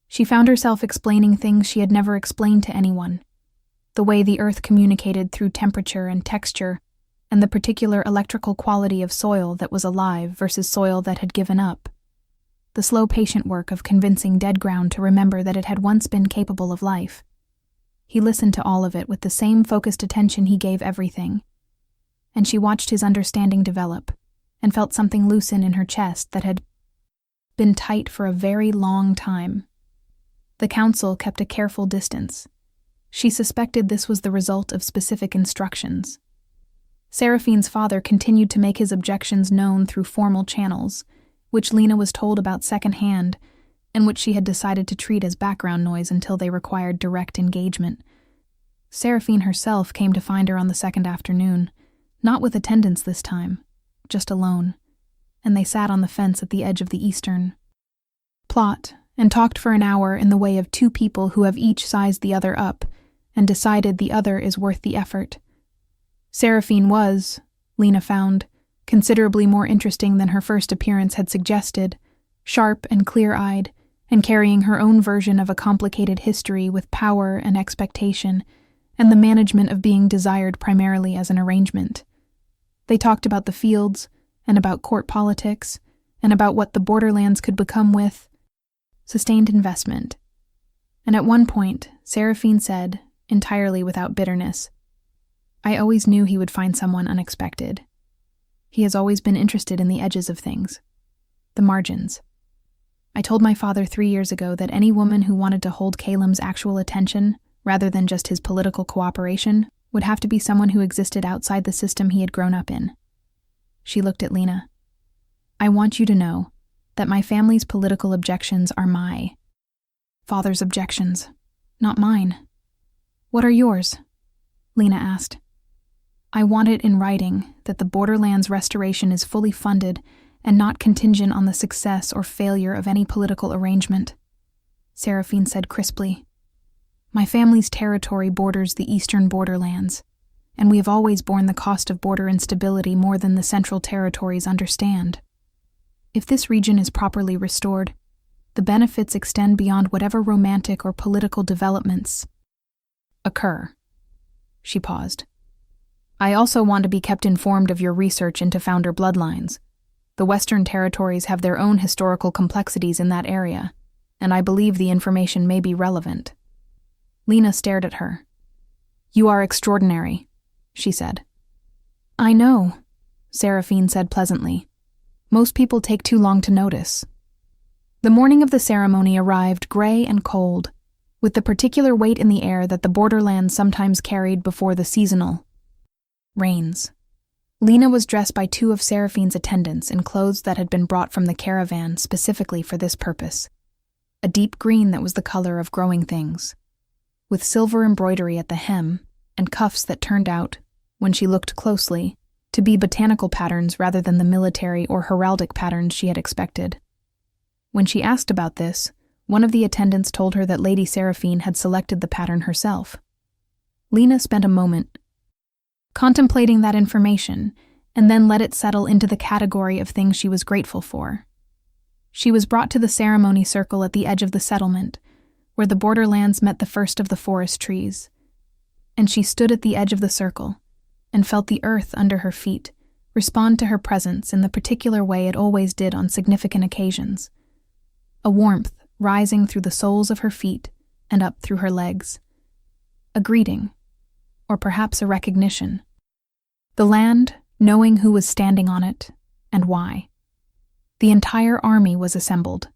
She found herself explaining things she had never explained to anyone, the way the earth communicated through temperature and texture, and the particular electrical quality of soil that was alive versus soil that had given up, the slow patient work of convincing dead ground to remember that it had once been capable of life. He listened to all of it with the same focused attention he gave everything, and she watched his understanding develop, and felt something loosen in her chest that had been tight for a very long time. The council kept a careful distance. She suspected this was the result of specific instructions. Saraphene's father continued to make his objections known through formal channels, which Lena was told about secondhand, and which she had decided to treat as background noise until they required direct engagement. Saraphene herself came to find her on the second afternoon, not with attendants this time, just alone, and they sat on the fence at the edge of the eastern plot and talked for an hour in the way of 2 people who have each sized the other up and decided the other is worth the effort. Saraphene was, Lena found, considerably more interesting than her first appearance had suggested, sharp and clear-eyed, and carrying her own version of a complicated history with power and expectation, and the management of being desired primarily as an arrangement. They talked about the fields, and about court politics, and about what the Borderlands could become with sustained investment. And at one point, Saraphene said, entirely without bitterness, I always knew he would find someone unexpected. He has always been interested in the edges of things, the margins. I told my father 3 years ago that any woman who wanted to hold Caum's actual attention, rather than just his political cooperation, would have to be someone who existed outside the system he had grown up in. She looked at Lena. I want you to know that my family's political objections are my father's objections, not mine. What are yours? Lena asked. I want it in writing that the Borderlands restoration is fully funded and not contingent on the success or failure of any political arrangement, Saraphene said crisply. My family's territory borders the eastern Borderlands, and we have always borne the cost of border instability more than the central territories understand. If this region is properly restored, the benefits extend beyond whatever romantic or political developments occur. She paused. I also want to be kept informed of your research into founder bloodlines. The Western territories have their own historical complexities in that area, and I believe the information may be relevant. Lena stared at her. You are extraordinary, she said. I know, Saraphene said pleasantly. Most people take too long to notice. The morning of the ceremony arrived gray and cold, with the particular weight in the air that the Borderlands sometimes carried before the seasonal Rains. Lena was dressed by two of Saraphene's attendants in clothes that had been brought from the caravan specifically for this purpose. A deep green that was the color of growing things, with silver embroidery at the hem and cuffs that turned out, when she looked closely, to be botanical patterns rather than the military or heraldic patterns she had expected. When she asked about this, one of the attendants told her that Lady Saraphene had selected the pattern herself. Lena spent a moment contemplating that information and then let it settle into the category of things she was grateful for. She was brought to the ceremony circle at the edge of the settlement, where the Borderlands met the first of the forest trees, and she stood at the edge of the circle and felt the earth under her feet respond to her presence in the particular way it always did on significant occasions. A warmth rising through the soles of her feet and up through her legs. A greeting, or perhaps a recognition. The land, knowing who was standing on it and why. The entire army was assembled.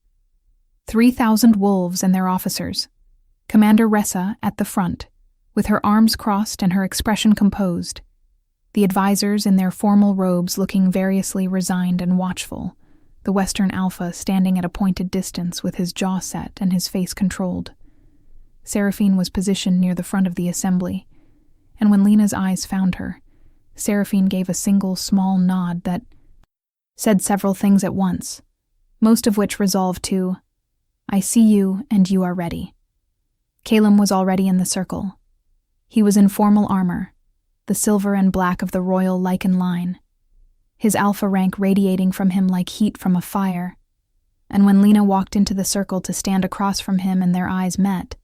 3,000 wolves and their officers. Commander Ressa at the front, with her arms crossed and her expression composed. The advisors in their formal robes looking variously resigned and watchful. The Western Alpha standing at a pointed distance with his jaw set and his face controlled. Saraphene was positioned near the front of the assembly, and when Lena's eyes found her, Saraphene gave a single small nod that said several things at once, most of which resolved to, "I see you and you are ready." Caum was already in the circle. He was in formal armor, the silver and black of the royal lichen line, his alpha rank radiating from him like heat from a fire, and when Lena walked into the circle to stand across from him and their eyes met,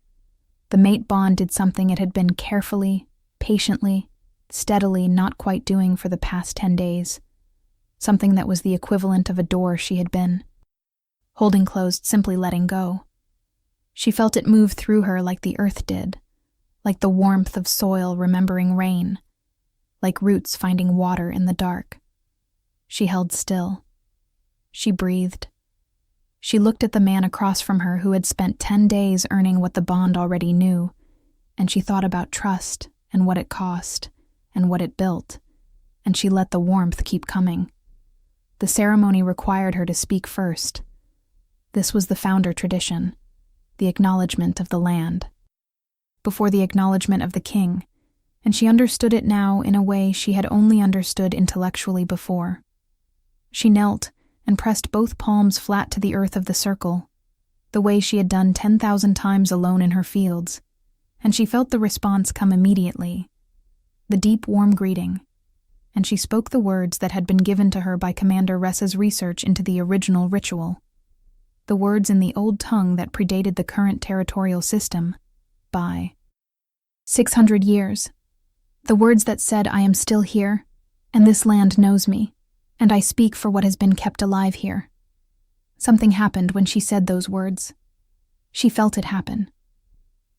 the mate bond did something it had been carefully, patiently, steadily not quite doing for the past 10 days, something that was the equivalent of a door she had been holding closed, simply letting go. She felt it move through her like the earth did, like the warmth of soil remembering rain, like roots finding water in the dark. She held still. She breathed. She looked at the man across from her who had spent 10 days earning what the bond already knew, and she thought about trust and what it cost and what it built, and she let the warmth keep coming. The ceremony required her to speak first. This was the founder tradition, the acknowledgement of the land, before the acknowledgement of the king, and she understood it now in a way she had only understood intellectually before. She knelt and pressed both palms flat to the earth of the circle, the way she had done 10,000 times alone in her fields, and she felt the response come immediately, the deep, warm greeting, and she spoke the words that had been given to her by Commander Ressa's research into the original ritual, the words in the old tongue that predated the current territorial system by 600 years, the words that said, "I am still here, and this land knows me, and I speak for what has been kept alive here." Something happened when she said those words. She felt it happen.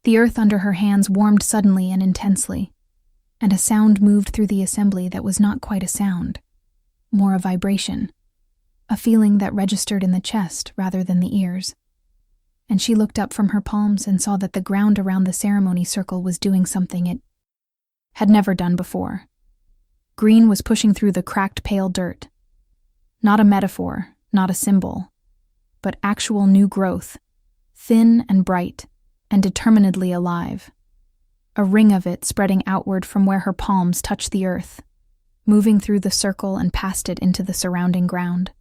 The earth under her hands warmed suddenly and intensely, and a sound moved through the assembly that was not quite a sound, more a vibration, a feeling that registered in the chest rather than the ears. And she looked up from her palms and saw that the ground around the ceremony circle was doing something it had never done before. Green was pushing through the cracked pale dirt. Not a metaphor, not a symbol, but actual new growth, thin and bright, and determinedly alive. A ring of it spreading outward from where her palms touched the earth, moving through the circle and past it into the surrounding ground.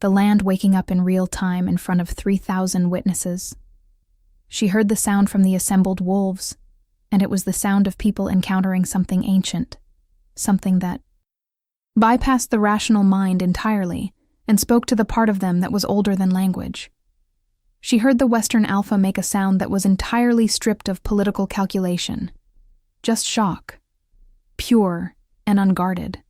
The land waking up in real time in front of 3,000 witnesses. She heard the sound from the assembled wolves, and it was the sound of people encountering something ancient, something that bypassed the rational mind entirely and spoke to the part of them that was older than language. She heard the Western Alpha make a sound that was entirely stripped of political calculation, just shock, pure and unguarded.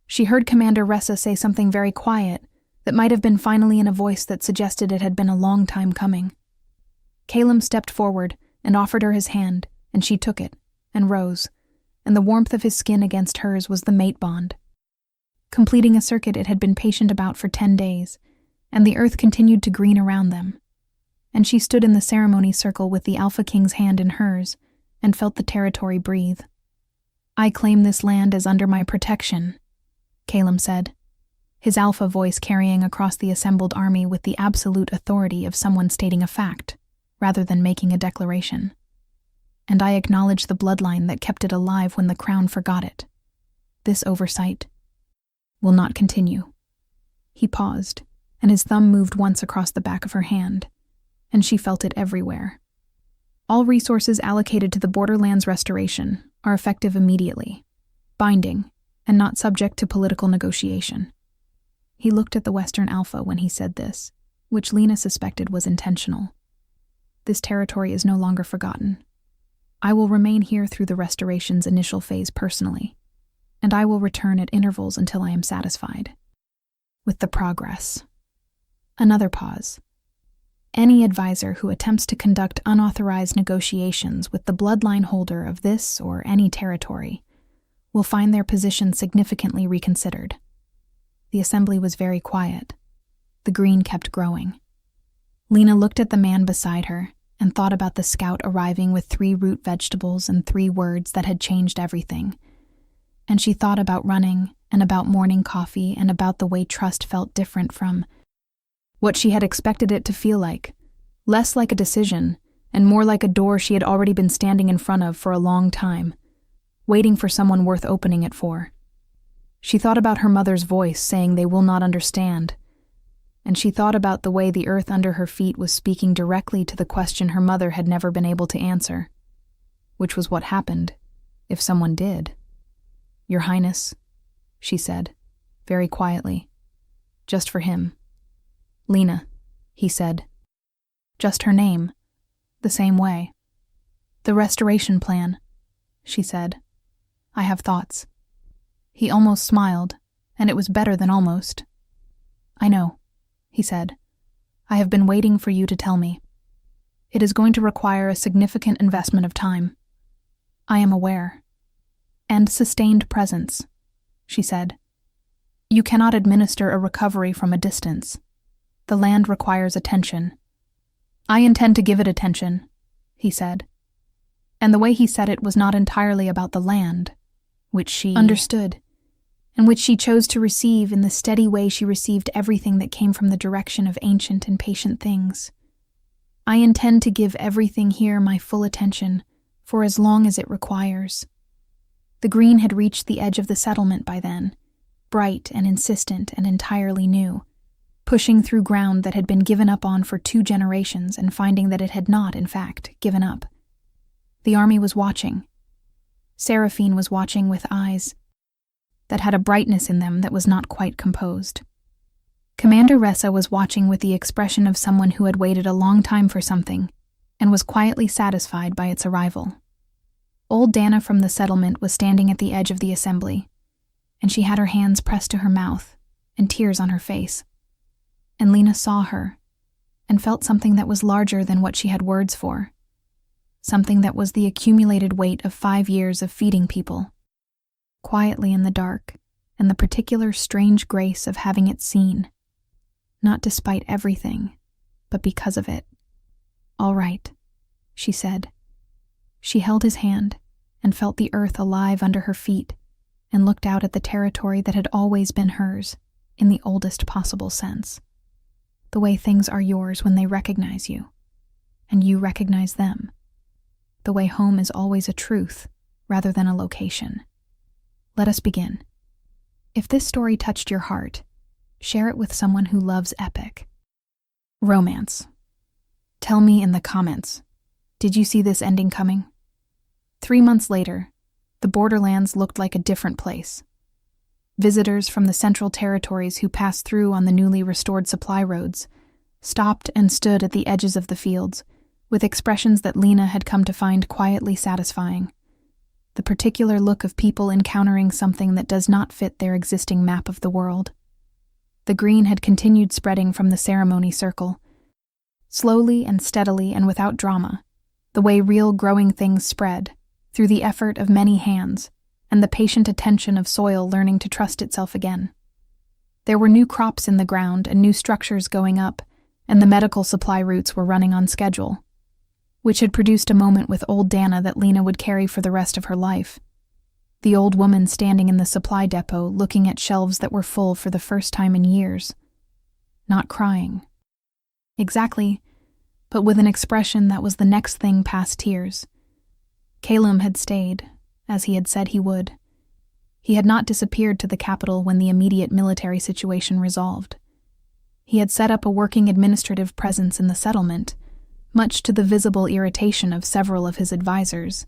She heard Commander Ressa say something very quiet that might have been finally in a voice that suggested it had been a long time coming. Caum stepped forward and offered her his hand, and she took it and rose, and the warmth of his skin against hers was the mate bond. Completing a circuit it had been patient about for 10 days, and the earth continued to green around them. And she stood in the ceremony circle with the Alpha King's hand in hers, and felt the territory breathe. I claim this land as under my protection, Caum said, his alpha voice carrying across the assembled army with the absolute authority of someone stating a fact, rather than making a declaration. And I acknowledge the bloodline that kept it alive when the crown forgot it. This oversight will not continue. He paused, and his thumb moved once across the back of her hand, and she felt it everywhere. All resources allocated to the Borderlands restoration are effective immediately, binding, and not subject to political negotiation. He looked at the Western Alpha when he said this, which Lena suspected was intentional. This territory is no longer forgotten. I will remain here through the restoration's initial phase personally, and I will return at intervals until I am satisfied with the progress. Another pause. Any advisor who attempts to conduct unauthorized negotiations with the bloodline holder of this or any territory will find their position significantly reconsidered. The assembly was very quiet. The green kept growing. Lena looked at the man beside her and thought about the scout arriving with 3 root vegetables and 3 words that had changed everything. And she thought about running and about morning coffee and about the way trust felt different from what she had expected it to feel like, less like a decision and more like a door she had already been standing in front of for a long time, waiting for someone worth opening it for. She thought about her mother's voice saying they will not understand, and she thought about the way the earth under her feet was speaking directly to the question her mother had never been able to answer, which was what happened if someone did. "Your Highness," she said, very quietly, just for him. "Lena," he said. Just her name, the same way. "The restoration plan," she said. "I have thoughts." He almost smiled, and it was better than almost. "I know," he said. "I have been waiting for you to tell me. It is going to require a significant investment of time. I am aware. And sustained presence," she said. "You cannot administer a recovery from a distance. The land requires attention. I intend to give it attention," he said. And the way he said it was not entirely about the land, which she understood, and which she chose to receive in the steady way she received everything that came from the direction of ancient and patient things. "I intend to give everything here my full attention, for as long as it requires." The green had reached the edge of the settlement by then, bright and insistent and entirely new, pushing through ground that had been given up on for 2 generations and finding that it had not, in fact, given up. The army was watching. Saraphene was watching with eyes that had a brightness in them that was not quite composed. Commander Ressa was watching with the expression of someone who had waited a long time for something and was quietly satisfied by its arrival. Old Dana from the settlement was standing at the edge of the assembly, and she had her hands pressed to her mouth and tears on her face. And Lena saw her and felt something that was larger than what she had words for, something that was the accumulated weight of 5 years of feeding people, quietly in the dark, and the particular strange grace of having it seen, not despite everything, but because of it. "All right," she said. She held his hand and felt the earth alive under her feet and looked out at the territory that had always been hers in the oldest possible sense. The way things are yours when they recognize you, and you recognize them. The way home is always a truth rather than a location. Let us begin. If this story touched your heart, share it with someone who loves epic. Romance. Tell me in the comments, did you see this ending coming? 3 months later, the Borderlands looked like a different place. Visitors from the Central Territories who passed through on the newly restored supply roads stopped and stood at the edges of the fields, with expressions that Lena had come to find quietly satisfying. The particular look of people encountering something that does not fit their existing map of the world. The green had continued spreading from the ceremony circle, slowly and steadily and without drama, the way real growing things spread, through the effort of many hands, and the patient attention of soil learning to trust itself again. There were new crops in the ground and new structures going up, and the medical supply routes were running on schedule, which had produced a moment with old Dana that Lena would carry for the rest of her life. The old woman standing in the supply depot looking at shelves that were full for the first time in years. Not crying. Exactly, but with an expression that was the next thing past tears. Caum had stayed, as he had said he would. He had not disappeared to the capital when the immediate military situation resolved. He had set up a working administrative presence in the settlement, much to the visible irritation of several of his advisors,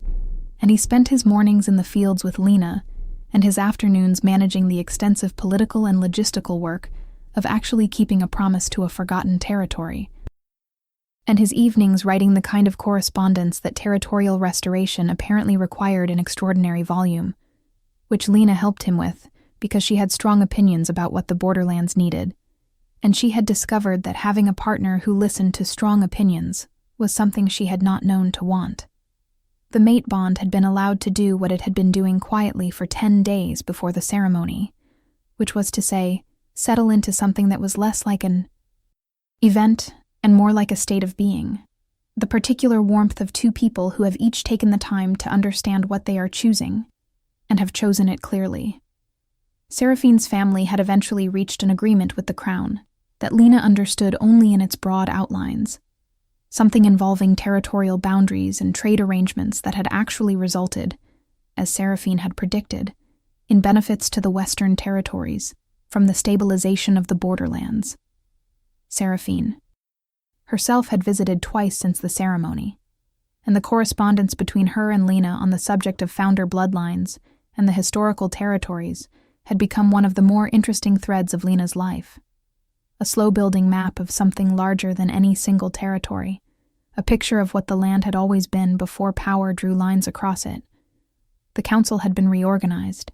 and he spent his mornings in the fields with Lena and his afternoons managing the extensive political and logistical work of actually keeping a promise to a forgotten territory, and his evenings writing the kind of correspondence that territorial restoration apparently required in extraordinary volume, which Lena helped him with because she had strong opinions about what the Borderlands needed, and she had discovered that having a partner who listened to strong opinions was something she had not known to want. The mate bond had been allowed to do what it had been doing quietly for 10 days before the ceremony, which was to say, settle into something that was less like an event and more like a state of being, the particular warmth of two people who have each taken the time to understand what they are choosing, and have chosen it clearly. Saraphene's family had eventually reached an agreement with the Crown that Lena understood only in its broad outlines, something involving territorial boundaries and trade arrangements that had actually resulted, as Saraphene had predicted, in benefits to the Western territories from the stabilization of the Borderlands. Saraphene herself had visited twice since the ceremony, and the correspondence between her and Lena on the subject of founder bloodlines and the historical territories had become one of the more interesting threads of Lena's life. A slow-building map of something larger than any single territory, a picture of what the land had always been before power drew lines across it. The council had been reorganized.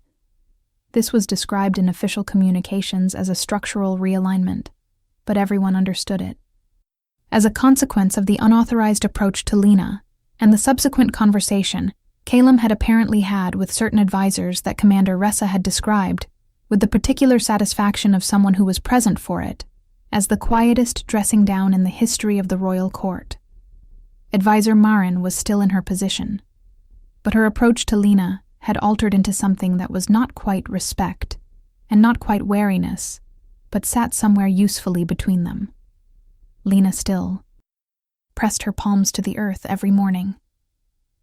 This was described in official communications as a structural realignment, but everyone understood it. As a consequence of the unauthorized approach to Lena and the subsequent conversation Caum had apparently had with certain advisors that Commander Ressa had described, with the particular satisfaction of someone who was present for it, as the quietest dressing down in the history of the royal court. Advisor Marin was still in her position, but her approach to Lena had altered into something that was not quite respect and not quite wariness, but sat somewhere usefully between them. Lena still pressed her palms to the earth every morning.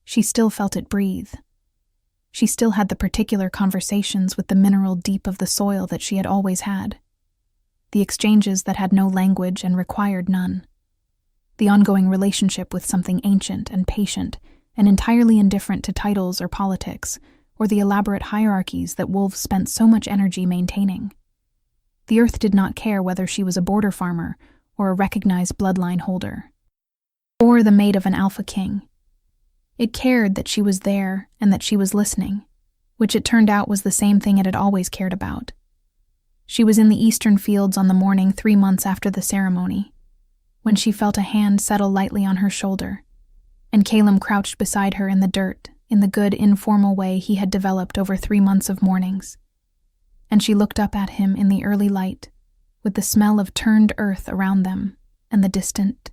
She still felt it breathe. She still had the particular conversations with the mineral deep of the soil that she had always had. The exchanges that had no language and required none. The ongoing relationship with something ancient and patient and entirely indifferent to titles or politics or the elaborate hierarchies that wolves spent so much energy maintaining. The earth did not care whether she was a border farmer or a recognized bloodline holder, or the mate of an alpha king. It cared that she was there and that she was listening, which it turned out was the same thing it had always cared about. She was in the eastern fields on the morning 3 months after the ceremony, when she felt a hand settle lightly on her shoulder, and Caum crouched beside her in the dirt in the good informal way he had developed over 3 months of mornings. And she looked up at him in the early light, with the smell of turned earth around them and the distant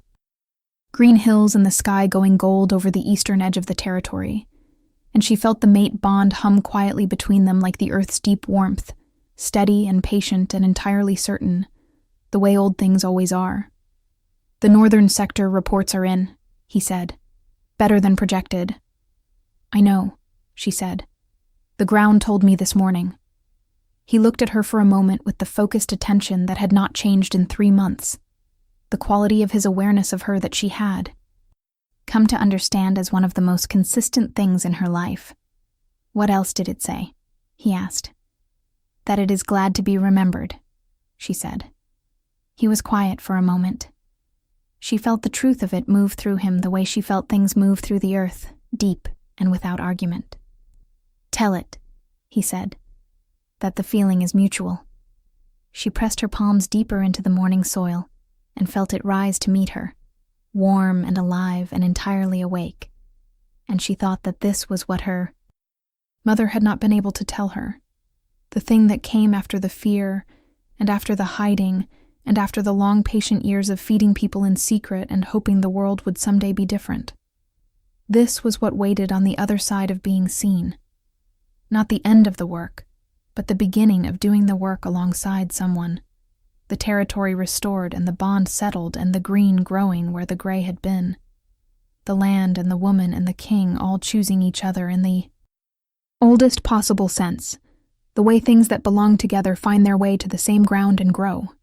green hills and the sky going gold over the eastern edge of the territory, and she felt the mate bond hum quietly between them like the earth's deep warmth, steady and patient and entirely certain, the way old things always are. "The northern sector reports are in," he said. "Better than projected." "I know," she said. "The ground told me this morning." He looked at her for a moment with the focused attention that had not changed in 3 months, the quality of his awareness of her that she had come to understand as one of the most consistent things in her life. "What else did it say?" he asked. "That it is glad to be remembered," she said. He was quiet for a moment. She felt the truth of it move through him the way she felt things move through the earth, deep and without argument. "Tell it," he said, "that the feeling is mutual." She pressed her palms deeper into the morning soil and felt it rise to meet her, warm and alive and entirely awake. And she thought that this was what her mother had not been able to tell her, the thing that came after the fear and after the hiding and after the long patient years of feeding people in secret and hoping the world would someday be different. This was what waited on the other side of being seen. Not the end of the work, but the beginning of doing the work alongside someone. The territory restored and the bond settled and the green growing where the gray had been. The land and the woman and the king all choosing each other in the oldest possible sense, the way things that belong together find their way to the same ground and grow.